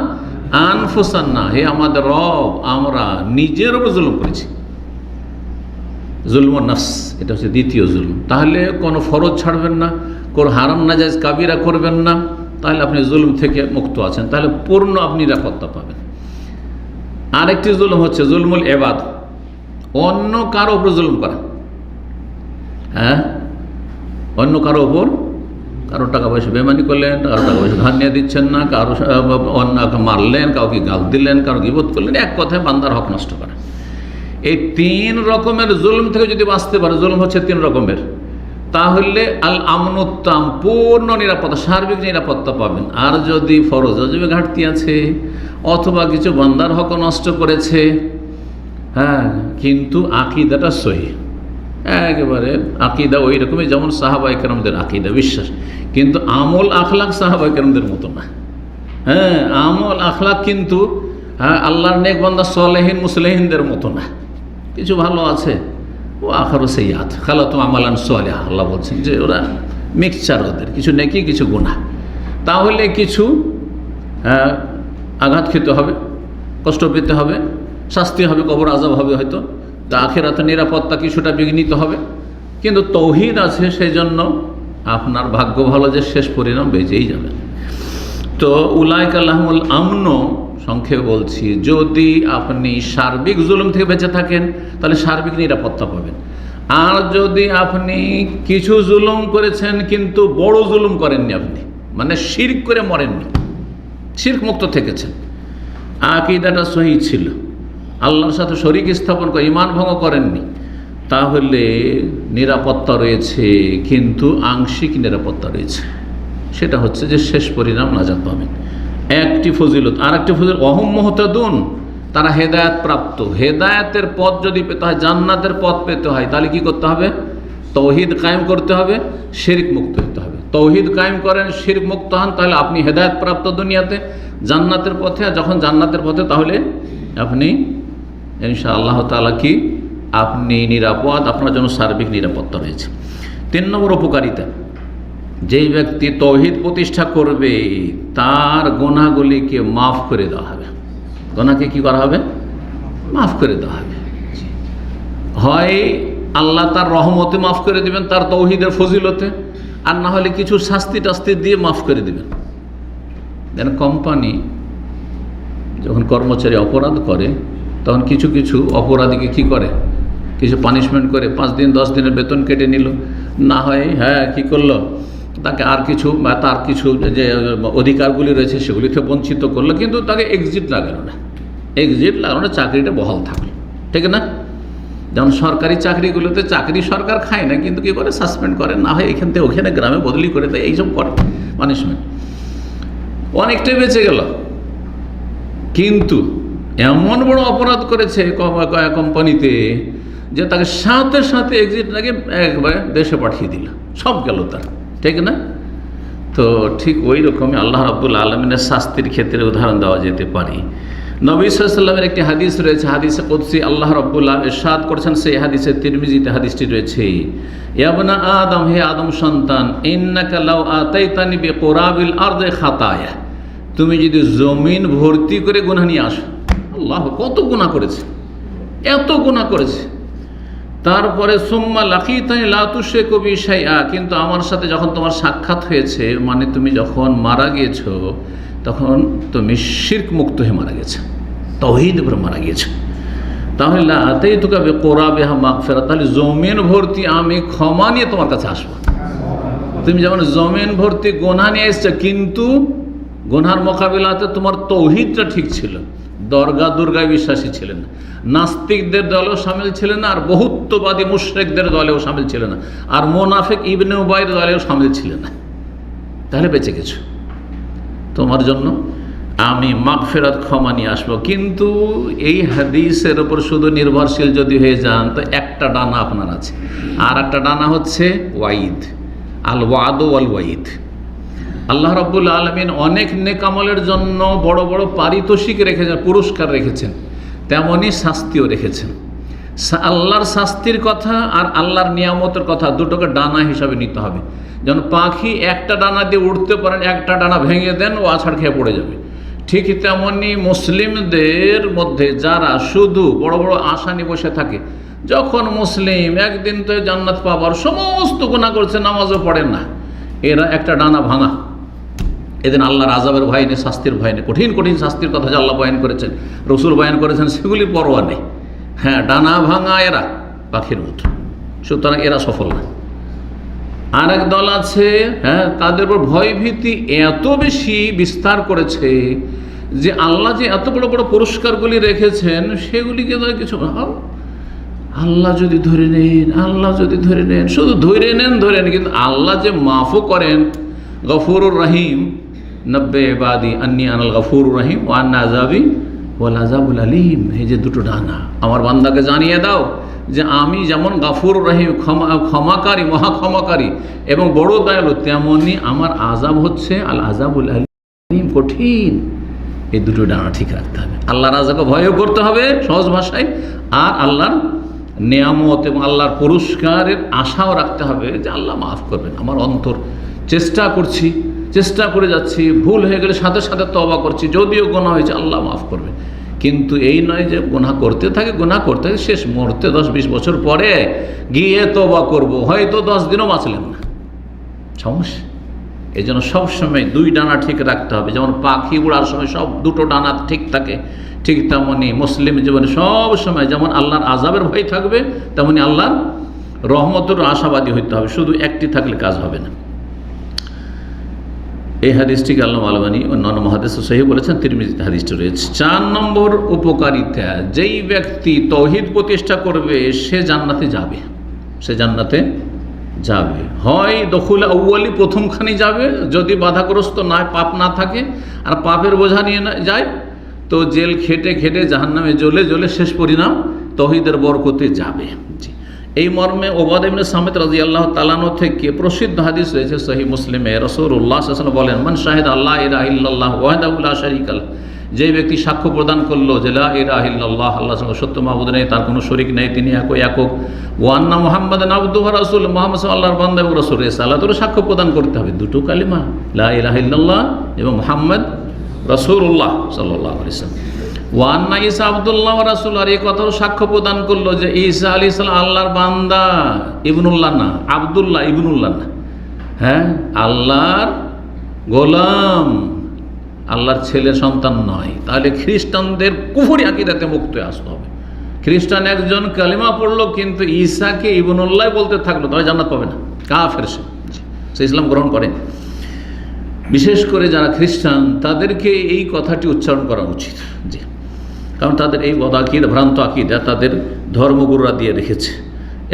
আনফুসানা, হে আমাদের রব, আমরা নিজের উপর জুলুম করেছি। জুলমুন নফস, এটা হচ্ছে দ্বিতীয় জুলুম। তাহলে কোনো ফরজ ছাড়বেন না, কোনো হারাম নাজায়েজ কাবিরা করবেন না, তাহলে আপনি জুলুম থেকে মুক্ত আছেন, তাহলে পূর্ণ আপনি নিরাপত্তা পাবেন। আরেকটি জুলুম হচ্ছে জুলমুল ইবাদ, অন্য কারো উপর জুলুম করা। অন্য কারো উপর, কারো টাকা পয়সা বেমানি করলেন, কারো টাকা পয়সা ধার নিয়ে দিচ্ছেন না, কারো অন্যকে মারলেন, কাউকে গাল দিলেন, কারো গীবত করলেন, এক কথায় বান্দার হক নষ্ট করা। এই তিন রকমের জুলুম থেকে যদি বাঁচতে পারে, জুলুম হচ্ছে তিন রকমের, তাহলে আল আমনুত্তাম, পূর্ণ নিরাপত্তা, সার্বিক নিরাপত্তা পাবেন। আর যদি ফরজ ওয়াজিবে ঘাটতি আছে, অথবা কিছু বান্দার হক নষ্ট করেছে, কিন্তু আকীদাটা সহি, একেবারে আকীদা ওই রকমই যেমন সাহাবায়ে কেরামদের আকীদা, বিশ্বাস, কিন্তু আমল আখলাক সাহাবায়ে কেরামদের মতো না। আমল আখলাক কিন্তু আল্লাহর নেক বান্দা সালেহিন মুসলিহিনদের মতো না। কিছু ভালো আছে, ও আখারু সাইয়্যাত খালাতু আমালান সালিহা, আল্লাহ বলছেন যে ওরা মিক্সচার, ওদের কিছু নেকি কিছু গুনাহ। তাহলে কিছু আঘাত খেতে হবে, কষ্ট পেতে হবে, শাস্তি হবে, কবর আযাব হবে হয়তো, তা আখিরাতে নিরাপত্তা কিছুটা বিঘ্নিত হবে। কিন্তু তৌহিদ আছে, সেই জন্য আপনার ভাগ্য ভালো যে শেষ পরিণাম বেঁচেই যাবে। তো উলাইকা লাহুমুল আমন, সংক্ষেপে বলছি, যদি আপনি সার্বিক জুলুম থেকে বেঁচে থাকেন তাহলে সার্বিক নিরাপত্তা পাবেন। আর যদি আপনি কিছু জুলুম করেছেন কিন্তু বড় জুলুম করেননি, আপনি মানে শিরক করে মরেননি, শিরক মুক্ত থেকেছেন, আকীদাটা সহি ছিল, আল্লাহর সাথে শরীক স্থাপন করে ঈমান ভঙ্গ করেননি, তাহলে নিরাপত্তা রয়েছে, কিন্তু আংশিক নিরাপত্তা রয়েছে। সেটা হচ্ছে যে শেষ পরিণাম নাজাত পাবেন। একটি ফজিলত। আর একটি ফজিলত, অহম মুহতাদুন, তারা হেদায়েত প্রাপ্ত। হেদায়েতের পথ যদি পেতে হয়, জান্নাতের পথ পেতে হয়, তাহলে কি করতে হবে? তৌহিদ কায়েম করতে হবে, শিরক মুক্ত হতে হবে। তৌহিদ কায়েম করেন, শিরক মুক্ত হন, তাহলে আপনি হেদায়েত প্রাপ্ত দুনিয়াতে, জান্নাতের পথে। আর যখন জান্নাতের পথে, তাহলে আপনি ইনশাআল্লাহ তাআলা কি আপনি নিরাপদ, আপনার জন্য সার্বিক নিরাপত্তা রয়েছে। 3 নম্বর উপকারিতা, যেই ব্যক্তি তৌহিদ প্রতিষ্ঠা করবে তার গুনাহগুলিকে মাফ করে দেওয়া হবে। গুনাহকে কি করা হবে? মাফ করে দেওয়া হবে। হয় আল্লাহ তার রহমতে মাফ করে দিবেন, তার তৌহিদের ফজিলতে, আর না হলে কিছু শাস্তি টাস্তি দিয়ে মাফ করে দিবেন। যেন কোম্পানি যখন কর্মচারী অপরাধ করে তখন কিছু কিছু অপরাধীকে কি করে, কিছু পানিশমেন্ট করে, 5 দিন 10 দিনের বেতন কেটে নিল, না হয় কি করলো, তাকে আর কিছু বা তার কিছু যে অধিকারগুলি রয়েছে সেগুলি থেকে বঞ্চিত করলো, কিন্তু তাকে এক্সিট লাগানো না, চাকরিটা বহাল থাকলো, ঠিক না? যেমন সরকারি চাকরিগুলোতে চাকরি সরকার খায় না, কিন্তু কী করে, সাসপেন্ড করে, না হয় এখান থেকে ওখানে গ্রামে বদলি করে দেয়, এইসব করে পানিশমেন্ট, অনেকটাই বেঁচে গেল। কিন্তু এমন বড় অপরাধ করেছে কোম্পানিতে যে তাকে সাথে সাথে এক্সিট লাগিয়ে একবারে দেশে পাঠিয়ে দিল, সব গেল তার, ঠিক না? তো ঠিক ওই রকমই আল্লাহ রাব্বুল আলামিনের শাস্তির ক্ষেত্রে উদাহরণ দেওয়া যেতে পারে। নবী সাল্লাল্লাহু আলাইহি ওয়াসাল্লামের একটি হাদিস রয়েছে, হাদিসে কুদসি, আল্লাহ রাব্বুল আলামিন ইরশাদ করেছেন, সেই হাদিসে তিরমিজিতে হাদিসটি রয়েছে, ইয়া বনা আদম, হে আদম সন্তান, ইন্নাকা লাউ আতাইতানি বিকুরাবিল আরদি খাতায়া, তুমি যদি জমিন ভর্তি করে গুনাহ নিয়ে আসো। আল্লাহ, কত গুনাহ করেছে, এত গুনাহ করেছে, তারপরে সুম্মা লাকিতানি লা তুশরিকু বি শাইআ, কিন্তু আমার সাথে যখন তোমার সাক্ষাৎ হয়েছে, মানে তুমি যখন মারা গিয়েছো, তখন তুমি শিরক মুক্ত হয়ে মারা গেছো, তাওহীদ উপরে মারা গিয়েছো, তাহলে আতাইতুকা বিকুরাবিহা মাগফিরাত, তাহলে জমিন ভর্তি আমি ক্ষমা নিয়ে তোমার কাছে আসবো। তুমি যেমন জমিন ভর্তি গুনাহ নিয়ে এসেছো, কিন্তু গুনার মোকাবিলাতে তোমার তৌহিদটা ঠিক ছিল, দরগা দুর্গায় বিশ্বাসী ছিলেন না, নাস্তিকদের দলেও সামিল ছিলেন না, আর বহুত্ববাদী মুশরিকদের দলেও সামিল ছিলেন না, আর মুনাফিক ইবনে উবাইর দলেও সামিল ছিলেন না, তাহলে বেঁচে গেছো। তোমার জন্য আমি মাগফিরাত, ক্ষমা নিয়ে আসবো। কিন্তু এই হাদিসের ওপর শুধু নির্ভরশীল যদি হয়ে যান, তো একটা ডানা আপনার আছে, আর একটা ডানা হচ্ছে ওয়াইদ, আল ওয়াদ ওয়াল ওয়াইদ। আল্লাহ রাব্বুল আলামিন অনেক নেক আমলের জন্য বড় বড় পারিতোষিক রেখেছেন, পুরস্কার রেখেছেন, তেমনই শাস্তিও রেখেছেন। আল্লাহর শাস্তির কথা আর আল্লাহর নিয়ামতের কথা দুটোকে ডানা হিসাবে নিতে হবে। যেমন পাখি একটা ডানা দিয়ে উঠতে পারেন, একটা ডানা ভেঙে দেন, ও আছাড় খেয়ে পড়ে যাবে। ঠিক তেমনই মুসলিমদের মধ্যে যারা শুধু বড় বড় আশা নিয়ে বসে থাকে, যখন মুসলিম একদিন তো জান্নাত পাবার, সমস্ত গুনাহ করছে, নামাজও পড়েন না, এরা একটা ডানা ভাঙা, এদিন আল্লাহর আযাবের ভয় নেই, শাস্তির ভয় নেই, কঠিন কঠিন শাস্তির কথা যে আল্লাহ বয়ান করেছেন, রসুল বয়ান করেছেন, সেগুলি পরোয়া নেই। ডানা ভাঙা এরা পাখির মতো, সুতরাং এরা সফল না। আর এক দল আছে, তাদের উপর ভয়ভীতি এত বেশি বিস্তার করেছে যে আল্লাহ যে এত বড় বড় পুরস্কারগুলি রেখেছেন, সেগুলিকে কিছু আল্লাহ যদি ধরে নেন, আল্লাহ যদি ধরে নেন, শুধু ধরে নেন, কিন্তু আল্লাহ যে মাফও করেন, গফুরুর রহিম, নব্বে ইবাদি আন্নী আনাল গফুরুর রহিম ওয়া আন্না আযাবি ওয়াল আযাবুল আলীম। এই যে দুটো ডানা, আমার বান্দাকে জানিয়ে দাও যে আমি যেমন গফুর রহিম, ক্ষমাকারী, মহাক্ষমাকারী এবং বড় দয়ালু, তেমনি আমার আযাব হচ্ছে আল আযাবুল আলীম, কঠিন। এই দুটো ডানা ঠিক রাখতে হবে, আল্লাহর আযাবকে ভয়ও করতে হবে সহজ ভাষায়, আর আল্লাহর নিয়ামত এবং আল্লাহর পুরস্কারের আশাও রাখতে হবে যে আল্লাহ মাফ করবেন। আমার অন্তর চেষ্টা করে যাচ্ছি, ভুল হয়ে গেলে সাথে সাথে তওবা করছি, যদিও গুনাহ হয়েছে আল্লাহ মাফ করবে। কিন্তু এই নয় যে গুনাহ করতে থাকে, শেষ মুহূর্তে 10-20 বছর পরে গিয়ে তওবা করব, হয়তো 10 দিনও বাঁচলেন না, সমস্যা। এই জন্য সবসময় 2 ডানা ঠিক রাখতে হবে। যেমন পাখি উড়ার সময় সব দুটো ডানা ঠিক থাকে, ঠিক তেমনি মুসলিম জীবনে সব সময় যেমন আল্লাহর আযাবের ভয় থাকবে, তেমনি আল্লাহর রহমতের আশাবাদী হইতে হবে। শুধু একটি থাকলে কাজ হবে না। এই হাদিসটিকে আল্লামা আলবানী অন্যান্য মুহাদ্দিস সহিহ বলেছেন, তিরমিজিতে হাদিসটি রয়েছে। 4 নম্বর উপকারিতা, যেই ব্যক্তি তৌহিদ প্রতিষ্ঠা করবে সে জান্নাতে যাবে। হয় দখুল আউয়ালি, প্রথমখানি যাবে, যদি বাধাগ্রস্ত না, পাপ না থাকে আর পাপের বোঝা নিয়ে না যায়, তো জেল খেটে জাহান্নামে জ্বলে শেষ পরিণাম তৌহিদের বরকতে যাবে। এই মর্মে ওবাদা ইবনে সামিত রাদিয়াল্লাহু তাআলা আনহু থেকে প্রসিদ্ধ হাদিস রয়েছে সহিহ মুসলিমে। রাসূলুল্লাহ সাল্লাল্লাহু আলাইহি ওয়াসাল্লাম বলেন, মান শাহিদা আল্লা ইলাহা ইল্লাল্লাহ ওয়াহদাহু লা শারীকা লাহু, যে ব্যক্তি সাক্ষ্য প্রদান করলো যে লা ইলাহা ইল্লাল্লাহ, আল্লাহ সত্য মাবুদ নেই, তার কোনো শরীক নেই, তিনি একক, ওয়া আন্না মুহাম্মাদান আবদুহু ওয়া রাসূলুহু, মুহাম্মদ সাল্লাল্লাহু আল্লাহর বান্দা এবং রাসূল, রিসালাতের সাক্ষ্য প্রদান করতে হবে। দুটো কালিমা, লা ইলাহা ইল্লাল্লাহ এবং মুহাম্মদ রাসূলুল্লাহ সাল্লাল্লাহু আলাইহি ওয়াসাল্লাম। ওয়ান্না ঈসা আব্দুল্লাহ ওয়া রাসূলুহু, আর এই কথাও সাক্ষ্য প্রদান করলো যে ঈসা আলাইহিস সালাম আল্লাহর বান্দা, ইবনুল্লাহ না, আব্দুল্লাহ ইবনুল্লাহ না, হ্যাঁ, আল্লাহর গোলাম, আল্লাহর ছেলে সন্তান নয়। তাহলে খ্রিস্টানদের কুফরি আকীদাতে মুক্ত হয়ে আসতে হবে। খ্রিস্টান একজন কালিমা পড়লো কিন্তু ঈসাকে ইবনুল্লাহ বলতে থাকলো, তবে জান্নাত পাবে না, কাফের সে ইসলাম গ্রহণ করে। বিশেষ করে যারা খ্রিস্টান তাদেরকে এই কথাটি উচ্চারণ করা উচিত, জি, কারণ তাদের এই বদাকিদা, ভ্রান্ত আকিদা তাদের ধর্মগুরুরা দিয়ে রেখেছে।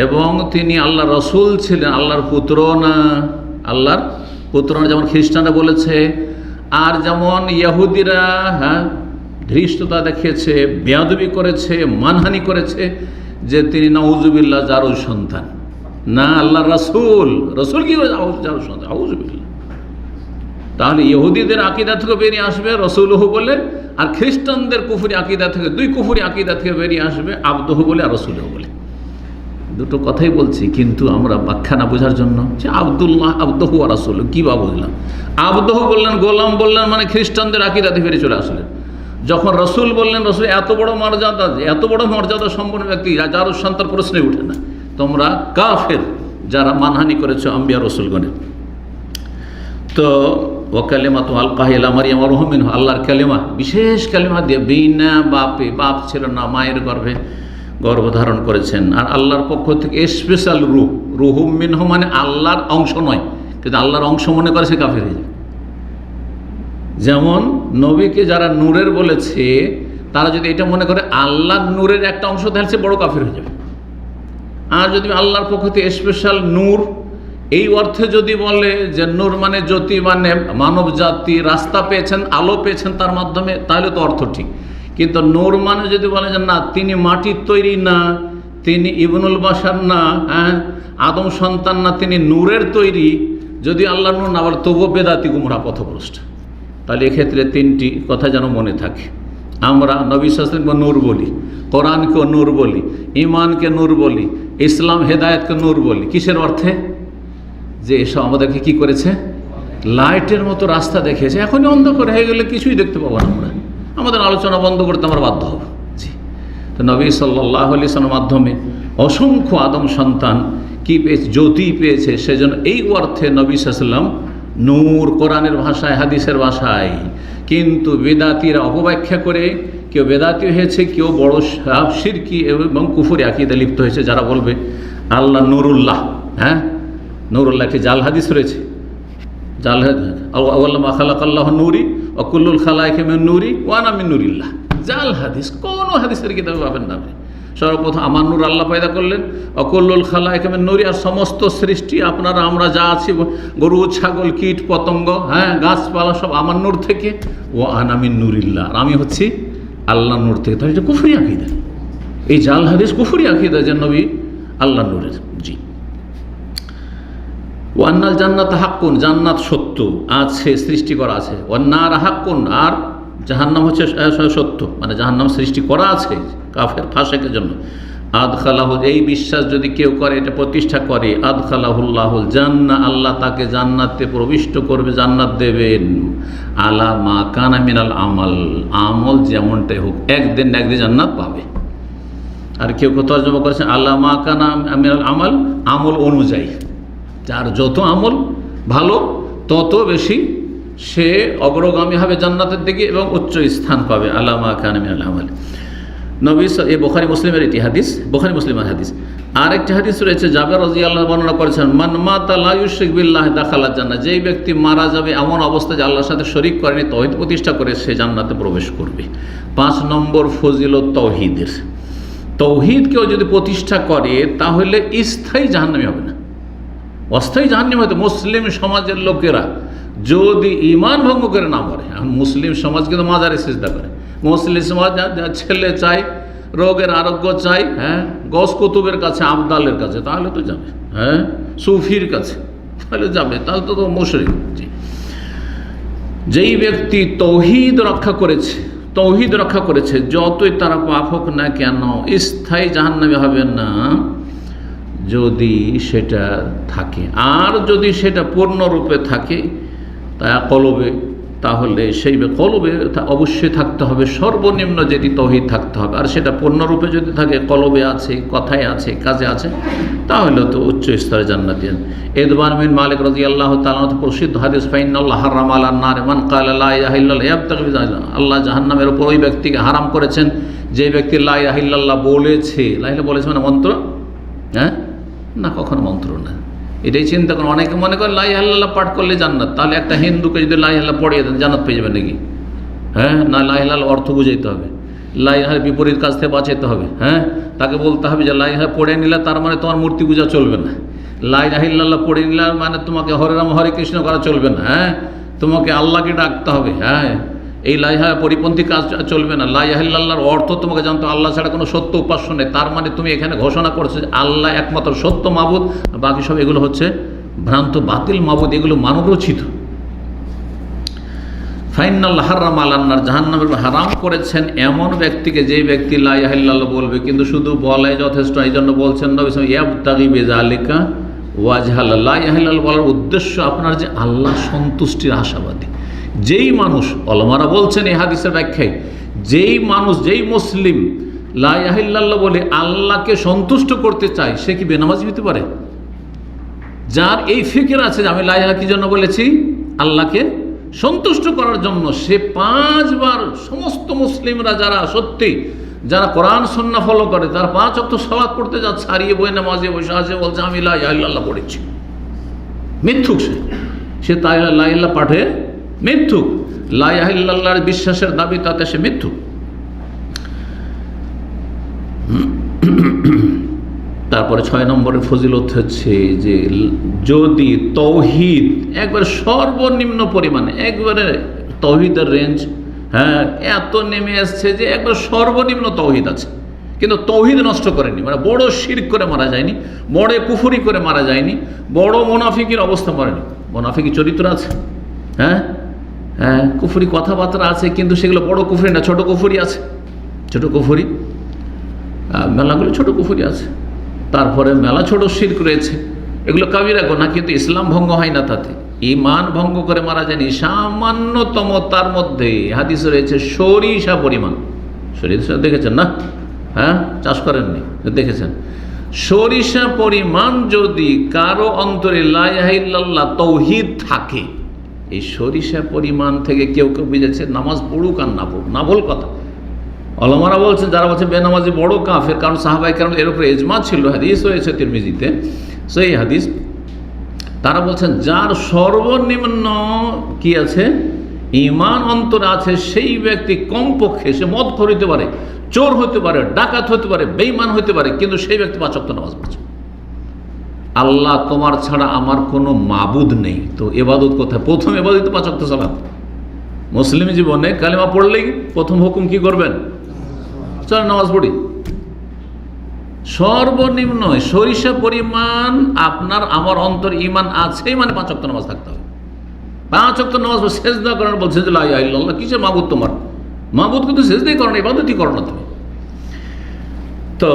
এবং তিনি আল্লাহ রসুল ছিলেন, আল্লাহর পুত্র না, আল্লাহর পুত্র না, যেমন খ্রিস্টানরা বলেছে। আর যেমন ইহুদিরা, হ্যাঁ, ধৃষ্টতা দেখিয়েছে, বেয়াদবি করেছে, মানহানি করেছে যে তিনি নাউজুবিল্লাহ জারুর সন্তান, না আল্লাহ রসুল, রসুল কি জারুর সন্তান, নাউজুবিল্লাহ। তাহলে ইহুদিদের আকিদা থেকে বেরিয়ে আসবে রসুলহু বলে, আর খ্রিস্টানদের কুফরি আকিদা থেকে, দুই কুফরি আকিদা থেকে বেরিয়ে আসবে আবদহু বলে আর রসুলহু বলে। দুটো কথাই বলছি, কিন্তু আমরা ব্যাখ্যা না বোঝার জন্য যে আব্দুল্লাহ আবদহু আর রাসূল, কি বা বুঝলাম? আবদহু বললেন, গোলাম বললেন, মানে খ্রিস্টানদের আকিদাতে ফিরে চলে আসলেন। যখন রসুল বললেন, রসুল এত বড় মর্যাদা, এত বড় মর্যাদা সম্পন্ন ব্যক্তি যার সন্তান প্রশ্নে উঠে না, তোমরা কাফের যারা মানহানি করেছো আম্বিয়া রসুলগণের। তো ও কালিমাতু আলকাহা ইলা মারইয়াম ওয়া রূহুম মিনহু, আল্লাহর কালিমা, বিশেষ কালিমা দিয়ে, বিনা বাপে, বাপ ছিল না, মায়ের গর্ভে গর্ভধারণ করেছেন। আর আল্লাহর পক্ষ থেকে স্পেশাল রূহ, রূহুম মিনহু মানে আল্লাহর অংশ নয়, কিন্তু আল্লাহর অংশ মনে করে সে কাফের হয়ে যাবে। যেমন নবীকে যারা নূরের বলেছে, তারা যদি এটা মনে করে আল্লাহর নূরের একটা অংশ, তাহলে সে বড় কাফের হয়ে যাবে। আর যদি আল্লাহর পক্ষ থেকে স্পেশাল নূর এই অর্থে যদি বলে যে নূর মানে জ্যোতি, মানে মানব জাতি রাস্তা পেয়েছেন, আলো পেয়েছেন তার মাধ্যমে, তাহলে তো অর্থ ঠিক। কিন্তু নূর মানে যদি বলে যে না, তিনি মাটির তৈরি না, তিনি ইবনুল বাশার না, হ্যাঁ, আদম সন্তান না, তিনি নূরের তৈরি, যদি আল্লাহ নূর না বলে, তবুও বেদাতি গুমরা পথভ্রষ্ট। তাহলে এক্ষেত্রে তিনটি কথা যেন মনে থাকে। আমরা নবী সাল্লাল্লাহু আলাইহি ওয়াসাল্লামকে নূর বলি, কোরআনকে নূর বলি, ঈমানকে নূর বলি, ইসলাম হেদায়েতকে নূর বলি। কিসের অর্থে? যে এসব আমাদেরকে কি করেছে? লাইটের মতো রাস্তা দেখিয়েছে। এখনই অন্ধকার হয়ে গেলে কিছুই দেখতে পাবো না, আমরা আমাদের আলোচনা বন্ধ করতে আমরা বাধ্য হব। জি, তো নবী সাল্লাল্লাহু আলাইহি ওয়াসাল্লামের মাধ্যমে অসংখ্য আদম সন্তান কি পেয়েছে? জ্যোতি পেয়েছে। সেজন্য এই অর্থে নবী সাল্লাল্লাহু আলাইহি ওয়াসাল্লাম নূর, কোরআনের ভাষায়, হাদিসের ভাষায়। কিন্তু বেদাতিরা অপব্যাখ্যা করে কেউ বেদাতি হয়েছে, কেউ বড় শিরকি এবং কুফরি আকীদা লিপ্ত হয়েছে, যারা বলবে আল্লাহ নুরুল্লাহ। হ্যাঁ, নুরুল্লাহ একটি জাল হাদিস রয়েছে, জাল আল্লাহ খালাকাল্লাহ নূরি ও কুল্লুল খালাইকে মিন নূরি ওয়া আনা মিন নূরিল্লাহ। জাল হাদিস, কোনো হাদিসের কিতাবে পাবেন না। সর্বপ্রথম আমার নূর আল্লাহ পয়দা করলেন, অকুল্লুল খালাইকে মিন নূরি, আর সমস্ত সৃষ্টি আপনারা আমরা যা আছি, গরু ছাগল কীট পতঙ্গ, হ্যাঁ, গাছপালা, সব আমার নূর থেকে। ও আনা মিন নূরিল্লাহ, আর আমি হচ্ছি আল্লাহ নূর থেকে। তাহলে এটা কুফরি আকীদা, এই জাল হাদিস কুফরি আকীদা যে নবী আল্লাহ নূরের। জি, ওয়ান্নাল জান্নাত হাক্কুন, জান্নাত সত্য আছে, সৃষ্টি করা আছে। ওয়ান্নার হাক্কুন, আর জাহান্নাম হচ্ছে সত্য, মানে জাহান্নাম সৃষ্টি করা আছে কাফের ফাসেকের জন্য। আদখালাহু, এই বিশ্বাস যদি কেউ করে, এটা প্রতিষ্ঠা করে, আদখালাহুল্লাহুল জান্নাহ, আল্লাহ তাকে জান্নাতে প্রবিষ্ট করবে, জান্নাত দেবেন। আলা মা কানা মিনাল আমাল, আমল যেমনটাই হোক, একদিন না একদিন জান্নাত পাবে। আর কেউ কেউ তর্জমা করেছেন আলা মা কানা মিনাল আমাল, আমল অনুযায়ী। যার যত আমল ভালো তত বেশি সে অগ্রগামী হবে জান্নাতের দিকে এবং উচ্চ স্থান পাবে। আলা মা কানা মিনাল আমাল। নবী, এই বুখারী মুসলিমের এটি হাদিস, বুখারী মুসলিমের হাদিস। আর একটি হাদিস রয়েছে, জাবের রাদিয়াল্লাহু আনহু বর্ণনা করেছেন, মান মাতা লা ইউশরিক বিল্লাহ দাখালাল জান্নাহ, যেই ব্যক্তি মারা যাবে এমন অবস্থা যে আল্লাহর সাথে শরীক করেনি, তাওহীদ প্রতিষ্ঠা করে, সে জান্নাতে প্রবেশ করবে। 5 নম্বর ফজিলত তাওহীদের। তাওহীদ কেউ যদি প্রতিষ্ঠা করে তাহলে স্থায়ী জাহান্নামী হবে না, অস্থায়ী জাহান্নামী হয়তো। মুসলিম সমাজের লোকেরা যদি ঈমান ভঙ্গ করে না মরে, এখন মুসলিম সমাজ কিন্তু মাজারে সিজদা করে। মুসলিম সমাজ ছেলে চাই, রোগের আরোগ্য চাই, হ্যাঁ, গস কুতুবের কাছে, আবদালের কাছে, তাহলে তো যাবে। হ্যাঁ, সুফির কাছে, তাহলে যাবে, তাহলে তো মুশরিক। যেই ব্যক্তি তৌহিদ রক্ষা করেছে, তৌহিদ রক্ষা করেছে, যতই তারা পাপ হোক না কেন, স্থায়ী জাহান্নামী হবে না যদি সেটা থাকে। আর যদি সেটা পূর্ণরূপে থাকে, তা কলবে তাহলে সেই কলবে অবশ্যই থাকতে হবে সর্বনিম্ন যেটি তৌহিদ থাকতে হবে। আর সেটা পূর্ণরূপে যদি থাকে, কলবে আছে, কথায় আছে, কাজে আছে, তাহলে তো উচ্চ স্তরে জান্নাতি। ইদবান বিন মালিক রাদিয়াল্লাহু তাআলা প্রসিদ্ধ হাদিস, ফাইনাল্লাহ হারাম আলান নার মান ক্বালা লা ইলাহা ইল্লাল্লাহ ইয়াবতাগি বিযালিকা, আল্লাহ জাহান্নামের উপর ওই ব্যক্তিকে হারাম করেছেন যে ব্যক্তি লা ইলাহা ইল্লাল্লাহ বলেছে। লা ইলাহা বলেছে মানে মন্ত্র? হ্যাঁ না, কখনো মন্ত্র না। এটাই চিন্তা করুন। অনেকে মনে করে লা ইলাহা ইল্লাল্লাহ পাঠ করলে জান্নাত। তাহলে একটা হিন্দুকে যদি লা ইলাহা ইল্লাল্লাহ পড়িয়ে দেন, জান্নাত পেয়ে যাবে নাকি? হ্যাঁ না, লা ইলাহা ইল্লাল্লাহ অর্থ বুঝাইতে হবে, লা ইলাহার বিপরীত কাজ থেকে বাঁচাইতে হবে। হ্যাঁ, তাকে বলতে হবে যে লা ইলাহা পড়ে নিলে তার মানে তোমার মূর্তি পূজা চলবে না। লা ইলাহা ইল্লাল্লাহ পড়ে নিলে মানে তোমাকে হরে রাম হরে কৃষ্ণ করা চলবে না। হ্যাঁ, তোমাকে আল্লাহকে ডাকতে হবে। হ্যাঁ, এই লা ইলাহা পরিপন্থী কাজ চলবে না। লা ইলাহা ইল্লাল্লাহর অর্থ তোমাকে জানতে, আল্লাহ ছাড়া কোনো সত্য উপাস্য নেই। তার মানে তুমি এখানে ঘোষণা করছো যে আল্লাহ একমাত্র সত্য মাবুদ, বাকি সব এগুলো হচ্ছে ভ্রান্ত বাতিল মাবুদ, এগুলো মানবরচিত। ফাইনাল্লাহ হারাম আলান নার, জাহান্নামের হারাম করেছেন এমন ব্যক্তিকে যে ব্যক্তি লা ইলাহা ইল্লাল্লাহ বলবে, কিন্তু শুধু বলাই যথেষ্ট। এই জন্য বলছেন নবী সাল্লাল্লাহু আলাইহি ওয়াসাল্লাম ইয়াবতাগি বিযালিকা ওয়াজহাল, লা ইলাহা ইল্লাল্লাহ বলার উদ্দেশ্য আপনার যে আল্লাহ সন্তুষ্টির আশাবাদী। যেই মানুষ, ওলামারা বলছেন এই হাদিসের ব্যাখ্যায়, যেই মানুষ, যেই মুসলিম লা ইলাহা ইল্লাল্লাহ বলে আল্লাহকে সন্তুষ্ট করতে চায়, সে কি বেনামাজি হতে পারে? যার এই ফিকির আছে যে আমি লা ইলাহা কি জন্য বলেছি, আল্লাহকে সন্তুষ্ট করার জন্য, সে 5 বার সমস্ত মুসলিমরা যারা সত্যি, যারা কোরআন সুন্নাহ ফলো করে, তার 5 ওয়াক্ত সালাত পড়তে যা ছাড়িয়ে বই নামাজে বসে আছে, বলছে আমি লা ইলাহা ইল্লাল্লাহ পড়েছি। মিথ্যুক সে তাই লা ইলাহা ইল্লাল্লাহ পাঠে মিথ্যুক। লা ইলাহা ইল্লাল্লাহর বিশ্বাসের দাবি, তাতে সে মিথ্যুক। তারপরে 6 নম্বরের ফজিলত হচ্ছে যে যদি তৌহিদ একবার সর্বনিম্ন পরিমাণে, একবারে তৌহিদের রেঞ্জ, হ্যাঁ, এত নেমে আসছে যে একবার সর্বনিম্ন তৌহিদ আছে, কিন্তু তৌহিদ নষ্ট করেনি, মানে বড় শিরক করে মারা যায়নি, বড় কুফরি করে মারা যায়নি, বড় মুনাফিকের অবস্থা মরেনি। মুনাফিকি চরিত্র আছে, হ্যাঁ হ্যাঁ, কুফরি কথাবার্তা আছে, কিন্তু সেগুলো বড় কুফরি না, ছোট কুফরি আছে। ছোট কুফরি মেলাগুলো ছোট কুফরি আছে, তারপরে মেলা ছোট শিরক রয়েছে, এগুলো কাবিরা গুনাহ, কিন্তু ইসলাম ভঙ্গ হয় না, তাতে ঈমান ভঙ্গ করে মারা যায়নি। সামান্যতম তার মধ্যে হাদিস রয়েছে সরিষা পরিমাণ। সরিষা দেখেছেন না? হ্যাঁ, চাষ করেননি, দেখেছেন? সরিষা পরিমাণ যদি কারো অন্তরে লা ইলাহা ইল্লাল্লাহ তৌহিদ থাকে, এই সরিষা পরিমাণ থেকে কেউ কেউ বুঝেছে নামাজ পড়ুক আর না পড়ুক, না ভুল কথা। ওলামারা বলছেন, যারা বলছে বেনামাজি বড় কাফের, কারণ সাহাবায়ে কেরাম এর উপরে ইজমা ছিল, হাদিস রয়েছে তিরমিজিতে সেই হাদিস। তারা বলছেন যার সর্বনিম্ন কি আছে, ঈমান অন্তরে আছে, সেই ব্যক্তি কমপক্ষে সে মদখোর হতে পারে, চোর হতে পারে, ডাকাত হতে পারে, বেঈমান হতে পারে, কিন্তু সেই ব্যক্তি 5 ওয়াক্ত নামাজ পড়ছে। আল্লাহ তোমার ছাড়া আমার কোনো মাবুদ নেই, তো ইবাদত কোথায়? প্রথম ইবাদত 5 ওয়াক্ত সালাত। মুসলিম জীবনে কালেমা পড়লেই প্রথম হুকুম কি করবেন? চল নামাজ পড়ি। সর্বনিম্ন সরিষা পরিমাণ আপনার আমার অন্তর ঈমান আছে, মানে 5 ওয়াক্ত নামাজ থাকতে হবে। 5 ওয়াক্ত নামাজ সেজদা করেন, বলছে যে লা ইলাহা ইল্লাল্লাহ, কিসের মাবুদ তোমার? মাবুদ কিন্তু সেজদাই করো না, ইবাদতই করো না তুমি। তো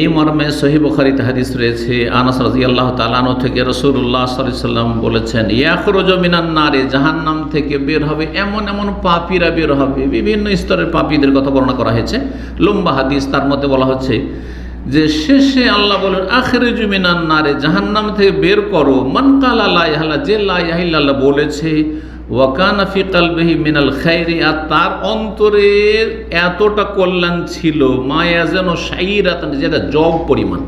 এই মর্মে সহিহ বুখারীতে হাদিস রয়েছে, আনাস রাদিয়াল্লাহু তাআলা আনহু থেকে রাসূলুল্লাহ সাল্লাল্লাহু আলাইহি ওয়াসাল্লাম বলেছেন, ইয়াখরুজু মিনান নারে, জাহান্নাম থেকে বের হবে এমন এমন পাপীরা বের হবে। বিভিন্ন স্তরের পাপীদের কথা বর্ণনা করা হয়েছে, লম্বা হাদিস। তার মধ্যে বলা হচ্ছে যে শেষে আল্লাহ বলেন, আখরিজু মিনান নারে, জাহান্নাম থেকে বের করো মান ক্বালা লা ইলাহা ইল্লাল্লাহ, যে লা ইলাহা ইল্লাল্লাহ বলেছে, ওয়া কানা ফি কলবিহি মিনাল খায়রি, আর তার অন্তরে এতটা কল্যাণ ছিল, মায়া যেন শাইরাতান, যেটা জব পরিমাণ।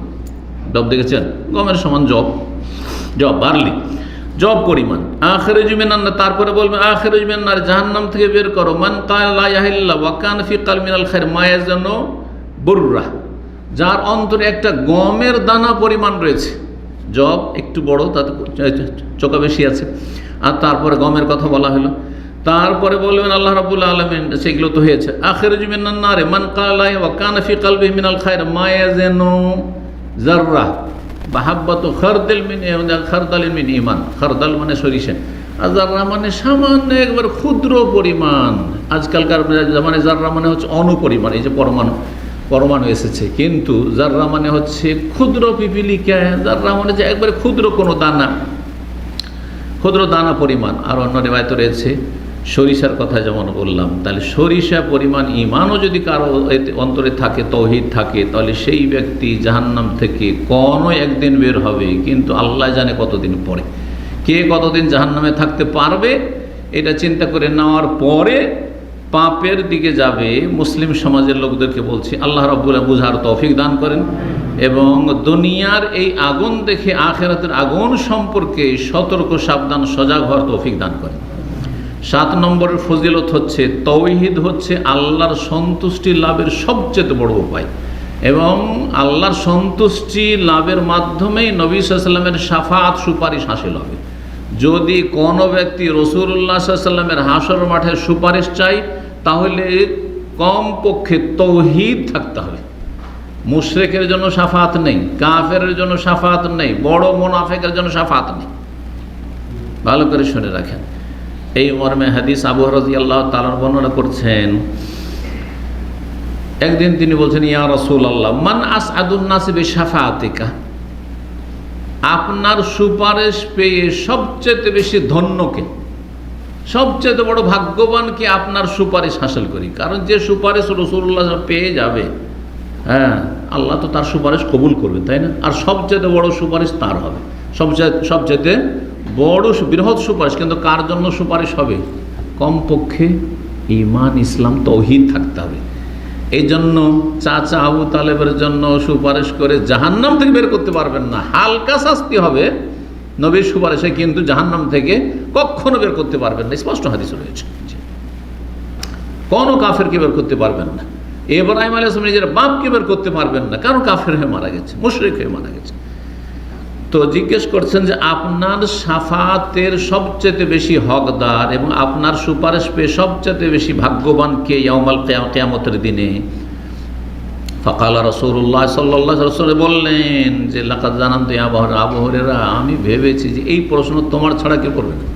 জব দেখেছেন? গমের সমান জব, জব বার্লি, জব পরিমাণ। আখরিজু মিনান নার, তারপরে বলবেন আখরিজু মিনান নার, জাহান্নাম থেকে বের করো মান ক্বালা লা ইলাহা ইল্লাল্লাহ ওয়া কানা ফি কলবিহি মিনাল খায়র, মায়া যেন বুররা, যার অন্তরে একটা গমের দানা পরিমাণ রয়েছে। জব একটু বড়, তাতে চোখা বেশি আছে, আর তারপরে গমের কথা বলা হলো। তারপরে বলবেন আল্লাহ রাব্বুল আলামিন, সেগুলো তো হয়েছে। আখিরুজু মিনান নারে মান ক্বালা ওয়া কানা ফি কলবিহি মিনাল খায়র মা ইয়াজানু যাররা বাহাব্বাতু খারদাল মিন খারদালিন মিন ঈমান। খারদাল মানে সরিষা, আর যাররা মানে সামান্য একবার ক্ষুদ্র পরিমাণ। আজকালকার জামানে যাররা মানে হচ্ছে অনুপরিমাণ, এই যে পরমাণু এসেছে, কিন্তু যাররা মানে হচ্ছে ক্ষুদ্র পিপিলিকা, যাররা মানে যে একবারে ক্ষুদ্র কোনো দানা। ক্ষুদ্র দানা পরিমাণ। আর অন্য রিওয়ায়াতে রয়েছে সরিষার কথা যেমন বললাম, তাহলে সরিষা পরিমাণ ইমানও যদি কারো অন্তরে থাকে, তৌহিদ থাকে, তাহলে সেই ব্যক্তি জাহান্নাম থেকে কোনো একদিন বের হবে, কিন্তু আল্লাহ জানে কতদিন পরে। কে কতদিন জাহান্নামে থাকতে পারবে এটা চিন্তা করে নেওয়ার পরে পাপের দিকে যাবে। মুসলিম সমাজের লোকদেরকে বলছি, আল্লাহ রাব্বুল আলামিন বুঝার তৌফিক দান করেন এবং দুনিয়ার এই আগুন দেখে আখিরাতের আগুন সম্পর্কে সতর্ক, সাবধান, সজাগ হওয়ার তৌফিক দান করেন। 7 নম্বরের ফজিলত হচ্ছে তৌহিদ হচ্ছে আল্লাহর সন্তুষ্টি লাভের সবচেয়ে বড় উপায় এবং আল্লাহর সন্তুষ্টি লাভের মাধ্যমেই নবী সাল্লাল্লাহু আলাইহি ওয়াসাল্লামের শাফাআত, সুপারিশ হাসিল হবে। যদি কোনো ব্যক্তি রাসূলুল্লাহ সাল্লাল্লাহু আলাইহি ওয়াসাল্লামের হাসর মাঠে সুপারিশ চাই, তাহলে কমপক্ষে তৌহিদ থাকতে হবে। মুশরিকের জন্য শাফাআত নেই, কাফেরের জন্য শাফাআত নেই, বড় মুনাফিকের জন্য শাফাআত নেই। ভালো করে শুনে রাখেন। এই মর্মে হাদিস আবু হুরায়রা রাদিয়াল্লাহু তাআলা বর্ণনা করছেন, একদিন তিনি বলছেন, ইয়া রাসূলুল্লাহ, মান আসআদুন নাসি বিশাফাআতিকা, আপনার সুপারিশ পেয়ে সবচেয়ে বেশি ধন্যকে, সবচেয়ে বড় ভাগ্যবান কি আপনার সুপারিশ হাসিল করি। কারণ যে সুপারিশ রাসূলুল্লাহ পেয়ে যাবে, হ্যাঁ, আল্লাহ তো তার সুপারিশ কবুল করবে, তাই না? আর সবচেয়ে বড় সুপারিশ তার হবে, সবচেয়ে বড় বৃহৎ সুপারিশ। কিন্তু কার জন্য সুপারিশ হবে? কমপক্ষে ঈমান, ইসলাম, তৌহিদ থাকতে হবে। এই জন্য চাচা আবু তালেবের জন্য সুপারিশ করে জাহান্নাম থেকে বের করতে পারবেন না। হালকা শাস্তি হবে নবীর সুপারিশে, কিন্তু জাহান্নাম থেকে কখনো বের করতে পারবেন না। স্পষ্ট হাদিস রয়েছে, কোনো কাফেরকে বের করতে পারবেন না। ইব্রাহিম আলাইহিস সালাম নিজের বাপকে বের করতে পারবেন না, কারণ কাফের হয়ে মারা গেছে, মুশরিক হয়ে মারা গেছে। তো জিজ্ঞেস করছেন যে আপনার শাফাতের সবচেয়ে বেশি হকদার এবং আপনার সুপারিশ পেয়ে সবচেয়ে বেশি ভাগ্যবান কে ইয়াউমাল কিয়ামতের দিনে? ফাকালা রাসূলুল্লাহ সাল্লাল্লাহু আলাইহি ওয়াসাল্লাম বললেন যে লাকাদ জানান্তু ইয়া আবু হুরায়রা, আমি ভেবেছি যে এই প্রশ্ন তোমার ছাড়া কেউ করবে না।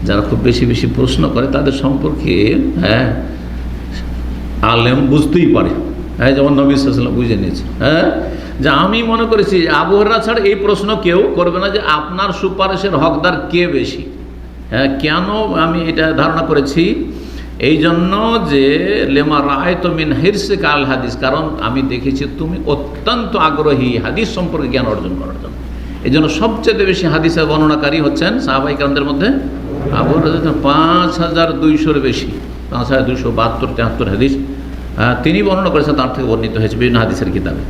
যারা খুব বেশি বেশি প্রশ্ন করে তাদের সম্পর্কে, হ্যাঁ, আলেম বুঝতেই পারে, হ্যাঁ, যেমন নবী সাল্লাল্লাহু আলাইহি ওয়াসাল্লাম বুঝে নিয়েছে, হ্যাঁ, যে আমি মনে করেছি আবু হুরায়রা ছাড়া এই প্রশ্ন কেউ করবে না যে আপনার সুপারিশের হকদার কে বেশি। হ্যাঁ, কেন আমি এটা ধারণা করেছি? এই জন্য যে লেমা রাআইতু মিন হিরসিকা আল হাদিস, কারণ আমি দেখেছি তুমি অত্যন্ত আগ্রহী হাদিস সম্পর্কে জ্ঞান অর্জন করার জন্য। এই জন্য সবচেয়ে বেশি হাদিসের বর্ণনাকারী হচ্ছেন সাহাবায়ে কেরামদের মধ্যে আবু হুরায়রা, 5200-এর বেশি, 5272-73 হাদিস তিনি বর্ণনা করেছেন, তার থেকে বর্ণিত হয়েছে বিভিন্ন হাদিসের কিতাবে।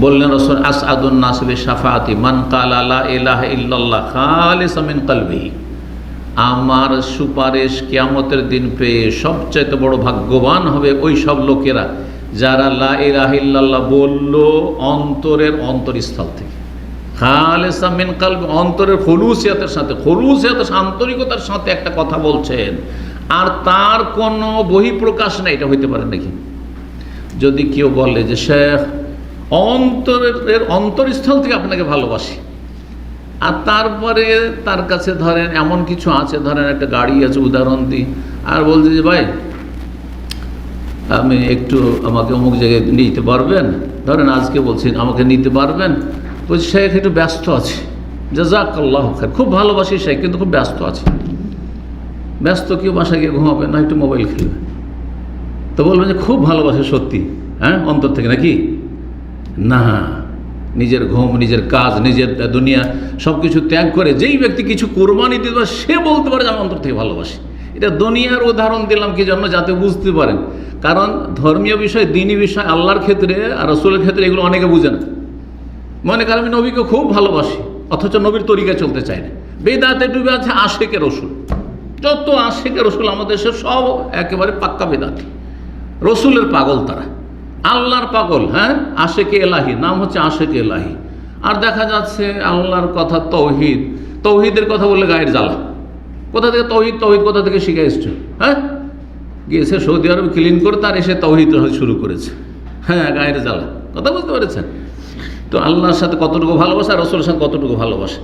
বললেন রাসূল, আসআদুন নাস বিশাফাআতি মান ক্বালা লা ইলাহা ইল্লাল্লাহ খালিসাম মিন কলবিহি, আমার সুপারিশ কিয়ামতের দিন পেয়ে সবচেয়ে বড় ভাগ্যবান হবে ওই সব লোকেরা যারা লা ইলাহা ইল্লাল্লাহ বলল অন্তরের অন্তরস্থল থেকে, খালিসাম মিন কলবি, অন্তরের খুলুসিয়াতের সাথে, আন্তরিকতার সাথে একটা কথা বলছেন, আর তার কোনো বহিঃপ্রকাশ নেই। এটা হইতে পারে নাকি? যদি কেউ বলে যে শেখ অন্তরের অন্তরস্থল থেকে আপনাকে ভালোবাসি, আর তারপরে তার কাছে ধরেন এমন কিছু আছে, ধরেন একটা গাড়ি আছে, উদাহরণ দিই, আর বলছে যে ভাই আমি একটু আমাকে অমুক জায়গায় নিতে পারবেন, ধরেন আজকে বলছি আমাকে নিতে পারবেন, বলছি শেখ একটু ব্যস্ত আছে, জাযাকাল্লাহু খায়র, খুব ভালোবাসি শেখ কিন্তু খুব ব্যস্ত আছে। ব্যস্ত কেউ বাসায় গিয়ে ঘুমাবে না, একটু মোবাইল খেলবে, তো বলবেন যে খুব ভালোবাসে সত্যি, হ্যাঁ, অন্তর থেকে নাকি? না, নিজের ঘুম, নিজের কাজ, নিজের দুনিয়া সব কিছু ত্যাগ করে যেই ব্যক্তি কিছু কোরবানি দিতে পারে সে বলতে পারে যে আমি অন্তর থেকে ভালোবাসি। এটা দুনিয়ার উদাহরণ দিলাম কি জন্য? যাতে বুঝতে পারেন, কারণ ধর্মীয় বিষয়, দ্বীনি বিষয়, আল্লাহর ক্ষেত্রে আর রাসূলের ক্ষেত্রে এগুলো অনেকে বুঝে না। মনে করেন আমি নবীকে খুব ভালোবাসি, অথচ নবীর তরিকায় চলতে চাই না। বেদাতে ডুবে আছে আশেকে রসুল, যত আশেকে রসুল আমাদের দেশে সব একেবারে পাক্কা বেদাতি, রসুলের পাগল তারা, আল্লাহর পাগল। হ্যাঁ, আশেকে এলাহি, নাম হচ্ছে আশেকে এলাহি। আর দেখা যাচ্ছে আল্লাহর কথা তৌহিদ, তৌহিদের কথা বললে গায়ের জ্বালা। কোথা থেকে তৌহিদ কোথা থেকে শিখে এসছে? হ্যাঁ, গিয়েছে সৌদি আরব ক্লিন করে, তার এসে তৌহিদ শুরু করেছে। হ্যাঁ, গায়ের জ্বালা, কথা বুঝতে পেরেছেন? তো আল্লাহর সাথে কতটুকু ভালোবাসা, রসুলের সাথে কতটুকু ভালোবাসা।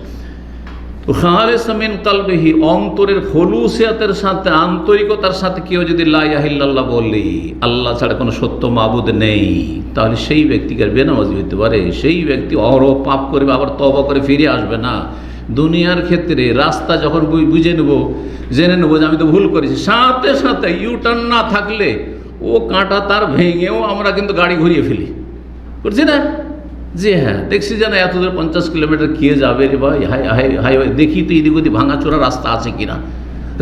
খালিসাম মিন কলবিহি, অন্তরের খুলুসিয়াতের সাথে, আন্তরিকতার সাথে কেউ যদি লা ইলাহা ইল্লাল্লাহ বলে, আল্লাহ ছাড়া কোনো সত্য মাবুদ নেই, তাহলে সেই ব্যক্তিকে বেনামাজি হতে পারে। সেই ব্যক্তি অহরহ পাপ করবে, আবার তওবা করে ফিরে আসবে না, দুনিয়ার ক্ষেত্রে রাস্তা যখন বুঝে নেব, জেনে নেবো যে আমি তো ভুল করেছি, সাথে সাথে ইউটার্ন না থাকলে ও কাঁটা তার ভেঙেও আমরা কিন্তু গাড়ি ঘুরিয়ে ফেলি, করছি না? জি হ্যাঁ, দেখছি যেন এত দূর 50 কিলোমিটার কে যাবে রে ভাই, হাইওয়ে দেখি তো এদিক ওদিক ভাঙাচোরা রাস্তা আছে কিনা,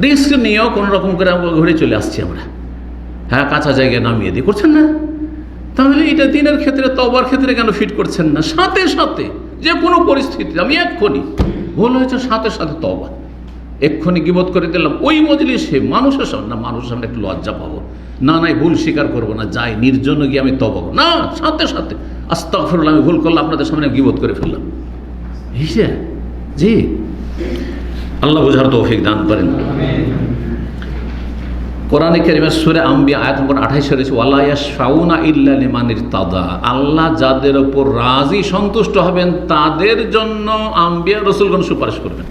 রিস্ক নিয়েও কোনো রকম করে ঘুরে চলে আসছি আমরা, হ্যাঁ কাঁচা জায়গায় নামিয়ে দিই, করছেন না? তাহলে এটা দিনের ক্ষেত্রে, তওবার ক্ষেত্রে কেন ফিট করছেন না? সাথে সাথে যে কোনো পরিস্থিতি আমি এক্ষুনি ভুল হয়েছে, সাথে সাথে তওবা, এক্ষুনি গীবত করে দিলাম ওই মজলিসে মানুষের সামনে, না মানুষের সামনে একটু লজ্জা পাবো, না নাই ভুল স্বীকার করবো না, যাই নির্জনে গিয়ে আমি তওবা করবো না, সাথে সাথে আস্তাগফিরুল্লাহ আমি ভুল করলাম, আপনাদের সামনে গীবত করে ফেললাম। জি, আল্লাহ বুঝার তৌফিক দান করেন। কোরআনে কারিমের সূরা আম্বিয়া আয়াত নম্বর 28 রয়েছে, ওয়ালা ইয়াশফাউনা ইল্লা লিমান ইরতাদা, আল্লাহ যাদের ওপর রাজি সন্তুষ্ট হবেন তাদের জন্য আম্বিয়া রাসূলগণ সুপারিশ করবেন।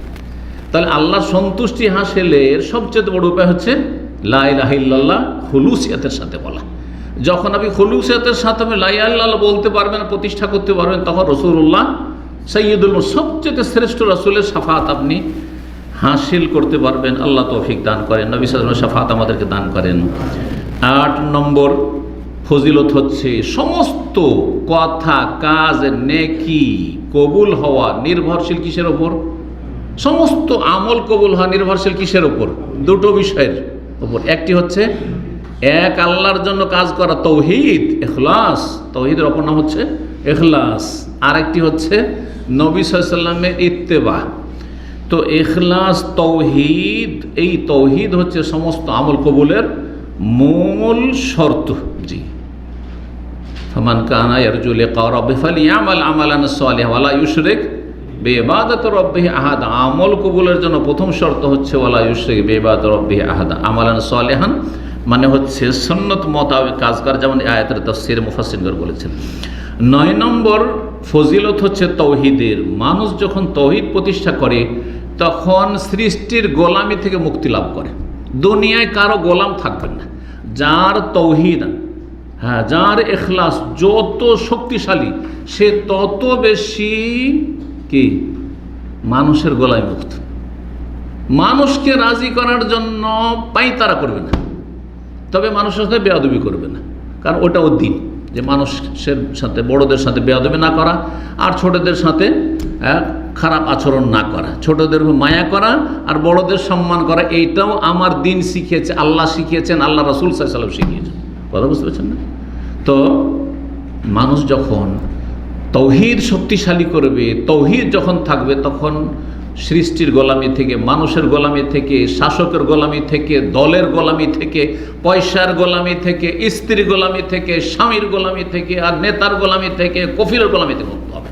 তাহলে আল্লাহর সন্তুষ্টি হাসিলের সবচেয়ে বড় উপায় হচ্ছে লা ইলাহা ইল্লাল্লাহ খুলুসিয়াতের সাথে বলা। যখন আপনি খুলুসিয়াতের সাথে আপনি লা ইলাহা ইল্লাল্লাহ বলতে পারবেন, প্রতিষ্ঠা করতে পারবেন, তখন রাসূলুল্লাহ সাইয়্যিদুল সবচেয়ে শ্রেষ্ঠ রাসূলের শাফাত আপনি হাসিল করতে পারবেন। আল্লাহ তৌফিক দান করেন, নবী সাল্লাল্লাহু আলাইহি ওয়াসাল্লাম শাফাত আমাদেরকে দান করেন। 8 নম্বর ফজিলত হচ্ছে সমস্ত কথা কাজ নেকি কবুল হওয়া নির্ভরশীল কিসের ওপর? সমস্ত আমল কবুল হওয়া নির্ভরশীল কিসের ওপর? দুটো বিষয়ের ওপর। একটি হচ্ছে এক আল্লাহর জন্য কাজ করা, তৌহিদ, ইখলাস, তৌহিদের অপর নাম হচ্ছে ইখলাস। আরেকটি হচ্ছে নবী সাল্লাল্লাহু আলাইহি ওয়াসাল্লামের ইত্তেবা। তো ইখলাস, তৌহিদ, এই তৌহিদ হচ্ছে সমস্ত আমল কবুলের মূল শর্ত। জি, ফামান কানা ইয়ারজু লিকা রাব্বিহি ফালইয়ামাল আমালান সালিহান ওয়ালা ইউশরিক বিইবাদাতি রাব্বিহি আহাদা। আমল কবুলের জন্য প্রথম শর্ত হচ্ছে ওয়ালা ইউশরিক বিইবাদাতি রাব্বিহি আহাদা। আমালান সালিহান মানে হচ্ছে সুন্নত মোতাবেক কাজ করা, যেমন আয়াতের তাফসীরে মুফাসসিরগণ বলেছেন। 9 নম্বর ফজিলত হচ্ছে তৌহিদের। মানুষ যখন তৌহিদ প্রতিষ্ঠা করে তখন সৃষ্টির গোলামি থেকে মুক্তি লাভ করে, দুনিয়ায় কারো গোলাম থাকবেন না। যার তৌহিদ, হ্যাঁ, যার ইখলাস যত শক্তিশালী সে তত বেশি কি মানুষের গোলামি মুক্ত। মানুষকে রাজি করার জন্য পাইতারা করবে না, তবে মানুষের সাথে বেয়াদবি করবে না, কারণ ওটা ওর দিন যে মানুষের সাথে, বড়দের সাথে বেয়াদবি না করা আর ছোটদের সাথে খারাপ আচরণ না করা, ছোটদের মায়া করা আর বড়দের সম্মান করা, এইটাও আমার দিন শিখিয়েছে, আল্লাহ শিখিয়েছেন, আল্লাহ রাসূল সাল্লাল্লাহু আলাইহি ওয়াসাল্লাম শিখিয়েছেন। কথা বুঝতে পারছেন না? তো মানুষ যখন তৌহিদ শক্তিশালী করবে, তৌহিদ যখন থাকবে, তখন সৃষ্টির গোলামি থেকে, মানুষের গোলামি থেকে, শাসকের গোলামি থেকে, দলের গোলামি থেকে, পয়সার গোলামি থেকে, স্ত্রীর গোলামি থেকে, স্বামীর গোলামি থেকে, আর নেতার গোলামি থেকে, কফিলের গোলামি থেকে মুক্ত হবে।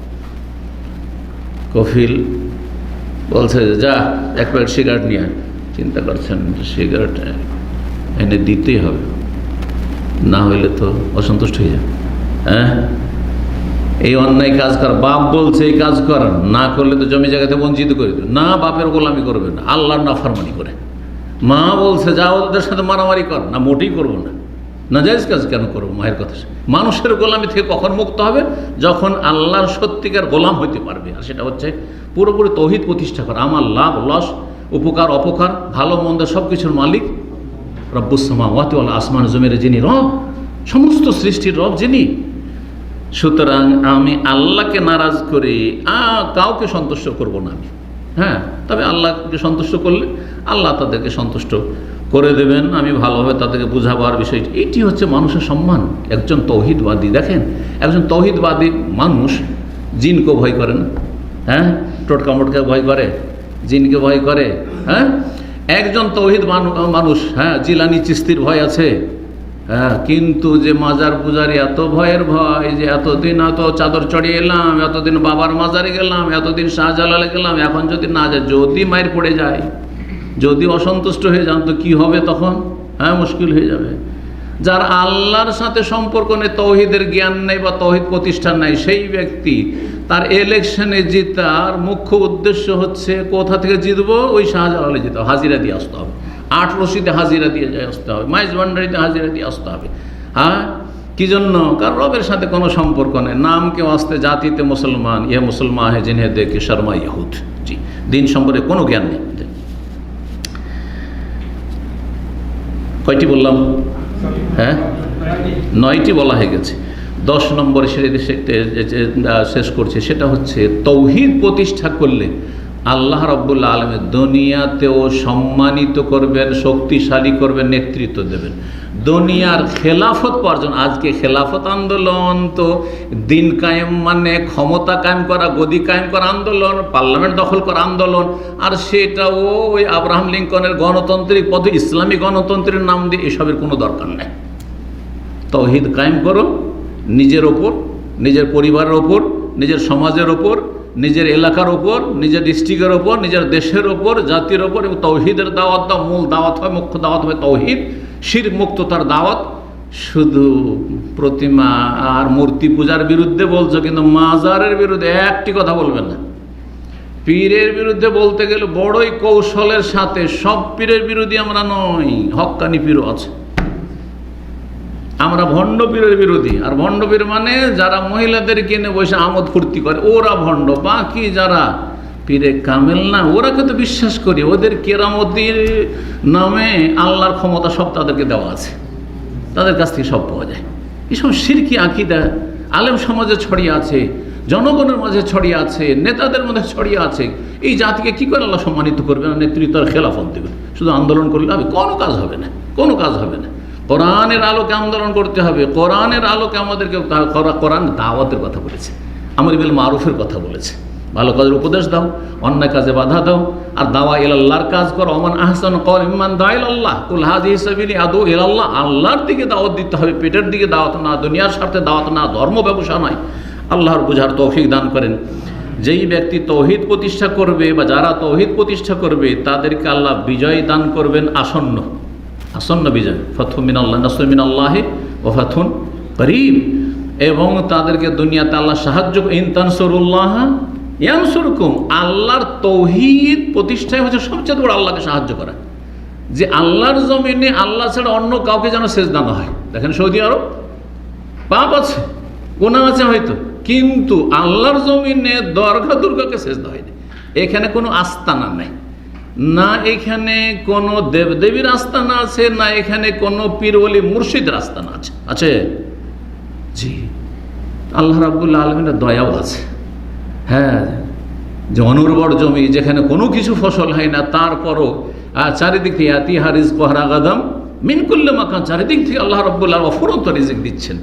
কফিল বলছে যা এক প্যাকেট সিগারেট নিয়ে, চিন্তা করছেন সিগারেট এনে দিতেই হবে, না হইলে তো অসন্তুষ্ট হয়ে যাবে। হ্যাঁ, এই অন্যায় কাজ কর, বাপ বলছে এই কাজ কর, না করলে তো জমি জায়গাতে বঞ্চিত করে দেবে, না বাপের গোলামি করবে না, আল্লাহর নাফরমানি করে। মা বলছে যা ওদের সাথে মারামারি কর, না মোটেই করবো না, নাজায়েজ কাজ কেন করবো, মায়ের কথা। মানুষের গোলামি থেকে কখন মুক্ত হবে? যখন আল্লাহর সত্যিকার গোলাম হইতে পারবে, আর সেটা হচ্ছে পুরোপুরি তৌহিদ প্রতিষ্ঠা করা। আমার লাভ লস, উপকার অপকার, ভালো মন্দ সব কিছুর মালিক রব্বুস সামাওয়াতি ওয়াল আসমান, জমির যিনি রব, সমস্ত সৃষ্টির রব যিনি। সুতরাং আমি আল্লাহকে নারাজ করে কাউকে সন্তুষ্ট করব না আমি। হ্যাঁ, তবে আল্লাহকে সন্তুষ্ট করলে আল্লাহ তাদেরকে সন্তুষ্ট করে দেবেন, আমি ভালোভাবে তাদেরকে বুঝাবার বিষয়টি। এটি হচ্ছে মানুষের সম্মান। একজন তৌহিদবাদী, দেখেন একজন তৌহিদবাদী মানুষ জিনকে ভয় করে না, হ্যাঁ, টোটকা মোটকা ভয় করে, জিনকে ভয় করে। হ্যাঁ, একজন তৌহিদ মানুষ, হ্যাঁ, জিলানি চিস্তির ভয় আছে, হ্যাঁ, কিন্তু যে মাজার পূজারি এত ভয়ের ভয় যে এতদিন এত চাদর চড়িয়ে এলাম, এতদিন বাবার মাজারে গেলাম, এতদিন শাহজালালে গেলাম, এখন যদি না যায়, যদি মায়ের পড়ে যায়, যদি অসন্তুষ্ট হয়ে যান তো কি হবে তখন? হ্যাঁ, মুশকিল হয়ে যাবে। যার আল্লাহর সাথে সম্পর্ক নেই, তৌহিদের জ্ঞান নেই বা তৌহিদ প্রতিষ্ঠান নেই, সেই ব্যক্তি তার ইলেকশনে জিতার মুখ্য উদ্দেশ্য হচ্ছে কোথা থেকে জিতবো, ওই শাহজালালে জিতে হবে, হাজিরা দিয়ে আসতে হবে, 8 রশিদে হাজিরা দিয়ে আসতে হবে, মাইজ ভান্ডারিতে হাজিরা দিয়ে আসতে হবে। হ্যাঁ, কি জন্য? কারণ রবের সাথে কোনো সম্পর্ক নেই, নামকে আসতে জাতিতে মুসলমান, ইয়ে মুসলমান হে জিনহে দেখে শর্মা ইহুদ। জি, দিন সম্পর্কে কোনো জ্ঞান নেই। কয়টি বললাম? হ্যাঁ, 9টি বলা হয়ে গেছে। 10 নম্বরে শেষ করছে, সেটা হচ্ছে তৌহিদ প্রতিষ্ঠা করলে আল্লাহ রাব্বুল আলামিন দুনিয়াতেও সম্মানিত করবেন, শক্তিশালী করবেন, নেতৃত্ব দেবেন। দুনিয়ার খেলাফত পাওয়ার জন্য, আজকে খেলাফত আন্দোলন তো দিন কায়েম মানে ক্ষমতা কায়েম করা, গদি কায়েম করা আন্দোলন, পার্লামেন্ট দখল করা আন্দোলন, আর সেটাও ওই আব্রাহাম লিঙ্কনের গণতান্ত্রিক পদ্ধতি, ইসলামী গণতন্ত্রের নাম দিয়ে এসবের কোনো দরকার নেই। তাওহীদ কায়েম করো নিজের ওপর, নিজের পরিবারের ওপর, নিজের সমাজের ওপর, নিজের এলাকার ওপর, নিজের ডিস্ট্রিক্টের ওপর, নিজের দেশের ওপর, জাতির ওপর, এবং তাওহীদের দাওয়াত দাও। মূল দাওয়াত হয়, মুখ্য দাওয়াত হয় তাওহীদ, শিরক মুক্ত তার দাওয়াত। শুধু প্রতিমা আর মূর্তি পূজার বিরুদ্ধে বলছো, কিন্তু মাজারের বিরুদ্ধে একটি কথা বলবে না। পীরের বিরুদ্ধে বলতে গেলে বড়ই কৌশলের সাথে, সব পীরের বিরোধী আমরা নই, হক্কানি পীরও আছে। আমরা ভণ্ড পীরের বিরোধী, আর ভণ্ড পীর মানে যারা মহিলাদের কিনে বসে আমোদ ফুর্তি করে, ওরা ভণ্ড। বাকি যারা পীরে কামেল না, ওরাকে তো বিশ্বাস করি, ওদের কেরামতির নামে আল্লাহর ক্ষমতা সব তাদেরকে দেওয়া আছে, তাদের কাছ থেকে সব পাওয়া যায়। এসব শিরকি আকীদা আলেম সমাজে ছড়িয়ে আছে, জনগণের মাঝে ছড়িয়ে আছে, নেতাদের মধ্যে ছড়িয়ে আছে। এই জাতিকে কী করে আল্লাহ সম্মানিত করবে না? নেতৃত্ব আর খেলাফত দেবে। শুধু আন্দোলন করলে হবে? কোনো কাজ হবে না, কোনো কাজ হবে না। কোরআনের আলোকে আন্দোলন করতে হবে। কোরআনের আলোকে আমাদেরকে, কোরআন দাওয়াতের কথা বলেছে, আমর বিল মারুফের কথা বলেছে। ভালো কাজের উপদেশ দাও, অন্যায় কাজে বাধা দাও, আর দাওয়া ইলাল্লাহর কাজ করো। ওমান আহসানু কওলান মিম্মান দাআ ইলাল্লাহ কুল হাযিহি সাবিলি আদউ ইলাল্লাহ। আল্লাহর দিকে দাওয়াত দিতে হবে, পেটের দিকে দাওয়াত না, দুনিয়ার স্বার্থে দাওয়াত না, ধর্ম ব্যবসা নয়। আল্লাহর বুঝার তৌফিক দান করেন। যেই ব্যক্তি তৌহিদ প্রতিষ্ঠা করবে, বা যারা তৌহিদ প্রতিষ্ঠা করবে, তাদেরকে আল্লাহ বিজয় দান করবেন, আসন্ন আসন্ন বিজয়। ফাতহু মিনাল্লাহ, নাসরুম মিনাল্লাহি ওয়া ফাতহুন করিব। এবং তাদেরকে দুনিয়াতে আল্লাহ সাহায্য, ইন তানসুরুল্লাহ ইয়ানসুরকুম। আল্লাহর তৌহিদ প্রতিষ্ঠায় হচ্ছে সবচেয়ে বড় আল্লাহকে সাহায্য করা। যে আল্লাহর জমিনে আল্লাহ ছাড়া অন্য কাউকে যেন সেজদা না হয়। দেখেন সৌদি আরব পাপ আছে, গুনাহ আছে হয়তো, কিন্তু আল্লাহর জমিনে দরগা দুর্গাকে সেজদা হয়নি। এখানে কোনো আস্তানা নাই, না এখানে কোনো দেবদেবীর আস্তানা আছে, না এখানে কোনো পীর ওলি মুর্শিদের আস্তানা আছে। আছে জি, আল্লাহ রাব্বুল আলামিনের দয়াও আছে। হ্যাঁ, যে অনুর্বর জমি, যেখানে কোনো কিছু ফসল হয় না, তারপরও চারিদিক থেকে আতিহা রিজকুহা রাগাদাম মিন কুল্লি মাকান, চারিদিক থেকে আল্লাহ রাব্বুল আলামিন অফুরন্ত রিজিক দিচ্ছেন।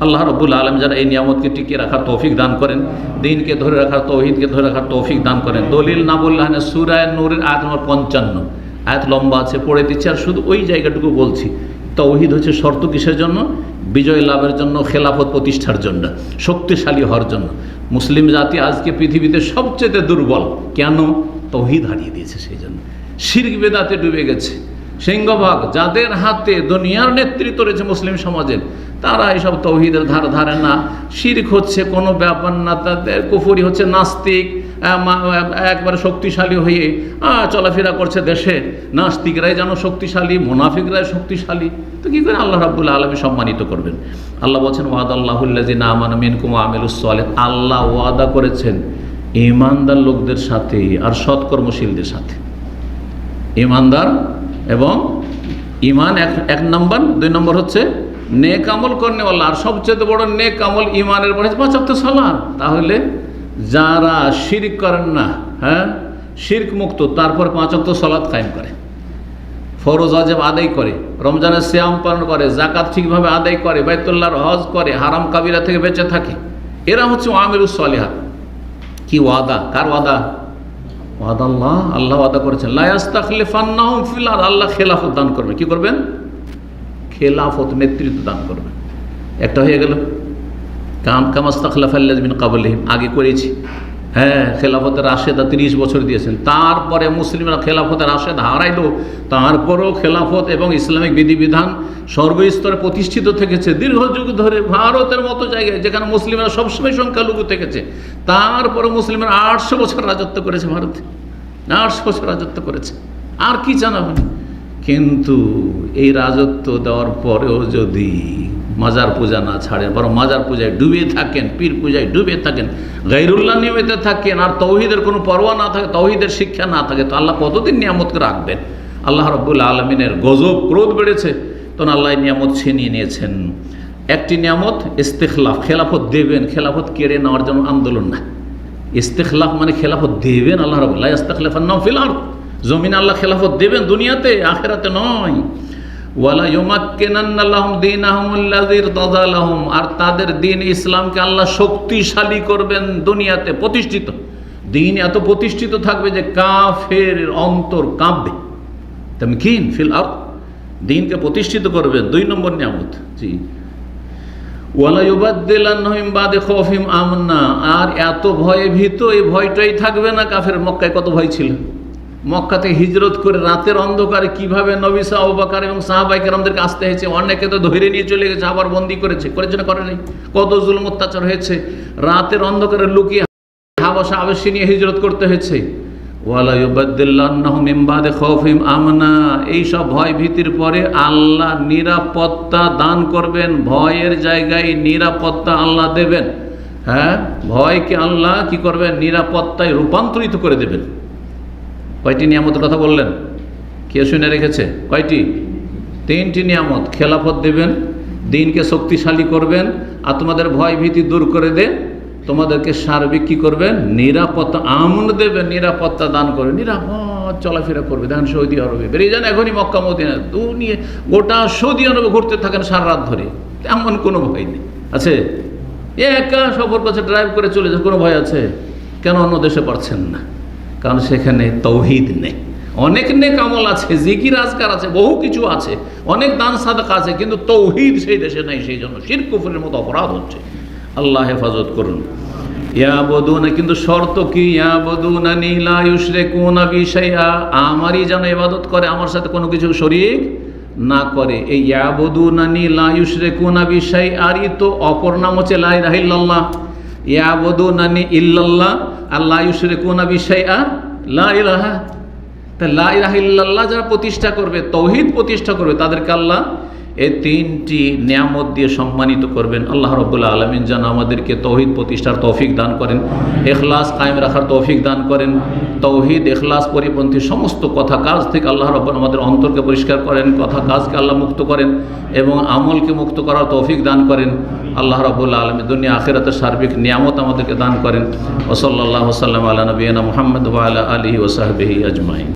আল্লাহ রাব্বুল আলামিন যারা এই নিয়ামতকে টিকিয়ে রাখার তৌফিক দান করেন, দিনকে ধরে রাখার, তৌহিদকে ধরে রাখার তৌফিক দান করেন। দলিল না বললে হয় না। সূরা নূরের আয়াত নম্বর 55, আয়াত লম্বা আছে, পড়ে দিচ্ছি, আর শুধু ওই জায়গাটুকু বলছি। তৌহিদ হচ্ছে শর্ত কিসের জন্য? বিজয় লাভের জন্য, খেলাফত প্রতিষ্ঠার জন্য, শক্তিশালী হওয়ার জন্য। মুসলিম জাতি আজকে পৃথিবীতে সবচেয়ে দুর্বল। কেন? তৌহিদ হারিয়ে দিয়েছে, সেই জন্য শিরক বেদাতে ডুবে গেছে। সিংহভাগ যাদের হাতে দুনিয়ার নেতৃত্ব রয়েছে মুসলিম সমাজের, তারা এইসব তৌহিদের ধারে না। শিরক হচ্ছে কোনো ব্যাপার না, তাদের কুফরি হচ্ছে নাস্তিক, একবারে শক্তিশালী হয়ে চলাফেরা করছে দেশে। নাস্তিকরাই যেন শক্তিশালী, মুনাফিকরাই শক্তিশালী। তো কী করে আল্লাহ রাব্বুল আলামিন সম্মানিত করবেন? আল্লাহ বলছেন ওয়াদাল্লাহুল্লাযিনা আমানু মিনকুম ওয়া আমিলুস সালিহাত। আল্লাহ ওয়াদা করেছেন ঈমানদার লোকদের সাথে আর সৎকর্মশীলদের সাথে। ঈমানদার এবং ঈমান এক নম্বর, 2 নম্বর হচ্ছে নেক আমল করনেওয়ালা। আর সবচেয়ে বড় নেক আমল ঈমানের পরে 5 ওয়াক্ত সালাত। তাহলে যারা শিরক করেন না, হ্যাঁ, শিরক মুক্ত, তারপর 5 ওয়াক্ত সালাত কায়েম করে, ফরজ ওয়াজিব আদায় করে, রমজানের সিয়াম পালন করে, যাকাত ঠিকভাবে আদায় করে, বাইতুল্লাহর হজ করে, হারাম কাবিরা থেকে বেঁচে থাকে, এরা হচ্ছে আমিলুস সালিহাত। কি ওয়াদা? কার ওয়াদা? ওয়াদা আল্লাহ। আল্লাহ ওয়াদা করেছেন লা ইস্তাখলিফান্নাহুম ফিল আরদ। আল্লাহ খেলাফত দান করবেন। কি করবেন? খেলাফত, নেতৃত্ব দান করবেন। একটা হয়ে গেল কামা ইস্তাখলাফাল্লাযিনা মিন ক্বাবলিহিম, আগে করেছি। হ্যাঁ, খেলাফতের রাশেদা 30 বছর দিয়েছেন। তারপরে মুসলিমরা খেলাফতের রাশেদা হারাইলো, তারপরেও খেলাফত এবং ইসলামিক বিধিবিধান সর্বস্তরে প্রতিষ্ঠিত থেকেছে দীর্ঘ যুগ ধরে। ভারতের মতো জায়গায় যেখানে মুসলিমরা সবসময় সংখ্যালঘু থেকেছে, তারপরে মুসলিমরা 800 বছর রাজত্ব করেছে ভারতে, 800 বছর রাজত্ব করেছে। আর কি জানাবেন? কিন্তু এই রাজত্ব দেওয়ার পরেও যদি মাজার পূজা না ছাড়েন, বরং মাজার পূজায় ডুবে থাকেন, পীর পূজায় ডুবে থাকেন, গায়রুল্লাহ নিয়মিত থাকেন, আর তৌহিদের কোনো পরোয়া না থাকে, তৌহিদের শিক্ষা না থাকে, তো আল্লাহ কতদিন নিয়ামতকে রাখবেন? আল্লাহ রাব্বুল আলামিনের গজব ক্রোধ বেড়েছে, তখন আল্লাহ নিয়ামত ছিনিয়ে নিয়েছেন। একটি নিয়ামত ইস্তেখলাফ, খেলাফত দেবেন। খেলাফত কেড়ে নেওয়ার জন্য আন্দোলন না, ইস্তেখলাফ মানে খেলাফত দেবেন আল্লাহ রাব্বুল লা ইস্তাখলিফান্নাহুম ফিল আরদ, জমিনে আল্লাহ খেলাফত দেবেন, দুনিয়াতে, আখিরাতে নয়। ওয়ালা ইউমাক্কিনান্না লাহুম দীনাহুমুল্লাযী ইরতাদা লাহুম, আর তাদের দ্বীন ইসলামকে আল্লাহ শক্তিশালী করবেন, দুনিয়াতে প্রতিষ্ঠিত। দ্বীন এত প্রতিষ্ঠিত থাকবে যে কাফের অন্তর কাঁপবে। তামকিন ফিল আরদ, দ্বীনকে প্রতিষ্ঠিত করবেন। 2 নম্বর নিয়ামত, জি, ওয়ালা ইউবাদদিলান্নাহুম মিন বাদি খাউফিহিম আমনা, আর এত ভয়ে ভীত, এই ভয়টাই থাকবে না। কাফের মক্কায় কত ভয় ছিল। মক্কা থেকে হিজরত করে রাতের অন্ধকারে কিভাবে নবী আবু বকর এবং সাহাবায়ে কেরামদেরকে আসতে হয়েছে, অনেকে তো ধরে নিয়ে চলে গেছে, আবার বন্দী করেছে না করে নাই, কত জুলুম অত্যাচার হয়েছে, রাতের অন্ধকারে লুকিয়ে হাবশা আবেশিনিয়া হিজরত করতে হয়েছে। ওয়ালা ইউবাদদিলান্নাহুম মিন বাদি খাউফিহিম আমনা, এই সব ভয় ভীতির পরে আল্লাহ নিরাপত্তা দান করবেন, ভয়ের জায়গায় নিরাপত্তা আল্লাহ দেবেন। হ্যাঁ, ভয়কে আল্লাহ কি করবেন? নিরাপত্তায় রূপান্তরিত করে দেবেন। কয়টি নিয়ামতের কথা বললেন? কে শুনে রেখেছে? কয়টি? 3টি নিয়ামত। খেলাফত দেবেন, দ্বীনকে শক্তিশালী করবেন, আর তোমাদের ভয় ভীতি দূর করে দেন, তোমাদেরকে সার্বিক কি করবেন? নিরাপত্তা, আমন দেবেন, নিরাপত্তা দান করবেন, নিরাপদ চলাফেরা করবে। দেখেন সৌদি আরবে বেরিয়ে যান এখনই, মক্কা মদিনা দুনিয়া গোটা সৌদি আরবে ঘুরতে থাকেন সারা রাত ধরে, এমন কোনো ভয় নেই। আছে একা সফর করছে, ড্রাইভ করে চলে যাচ্ছে, কোনো ভয় আছে? কেন অন্য দেশে পারছেন না? কারণ সেখানে তৌহিদ নেই। অনেক নেক আমল আছে, জিকির আজকার আছে, বহু কিছু আছে, অনেক দান সাদাকা আছে, কিন্তু তৌহিদ সেই দেশে নাই। সেই জন্য শিরক কুফরের মতো অপরাধ হচ্ছে। আল্লাহ হেফাজত করুন। ইয়াবুদুনা, কিন্তু শর্ত কি? ইয়াবুদুনানি লা ইউশরিকুনা বি শাইআ, আমারই যেন ইবাদত করে, আমার সাথে কোনো কিছু শরীক না করে। এই ইয়াবুদুনানি লা ইউশরিকুনা বি শাইআরই তো অপর নাম হচ্ছে লা ইলাহা ইল্লাল্লাহ। ইয়াবুদুনানি ইল্লাল্লাহ আর লা ইউশরিকুনা বি শাইআ লা ইলাহা। তা লা ইলাহা ইল্লাল্লাহ যারা প্রতিষ্ঠা করবে, তৌহিদ প্রতিষ্ঠা করবে, তাদেরকে আল্লাহ এই 3টি নিয়ামত দিয়ে সম্মানিত করবেন। আল্লাহ রাব্বুল আলামিন যেন আমাদেরকে তৌহিদ প্রতিষ্ঠার তৌফিক দান করেন, ইখলাস কায়েম রাখার তৌফিক দান করেন, তৌহিদ ইখলাস পরিপন্থী সমস্ত কথা কাজ থেকে আল্লাহ রাব্বুল আমাদের অন্তরকে পরিষ্কার করেন, কথা কাজকে আল্লাহ মুক্ত করেন এবং আমলকে মুক্ত করার তৌফিক দান করেন। আল্লাহ রাব্বুল আলামিন দুনিয়া আখিরাতের সার্বিক নিয়ামত আমাদেরকে দান করেন। ওয়া সাল্লাল্লাহু ওয়া সাল্লাম আলা নবিয়িনা মুহাম্মদ ওয়া আলা আলিহি ওয়া সাহবিহি আজমাইন।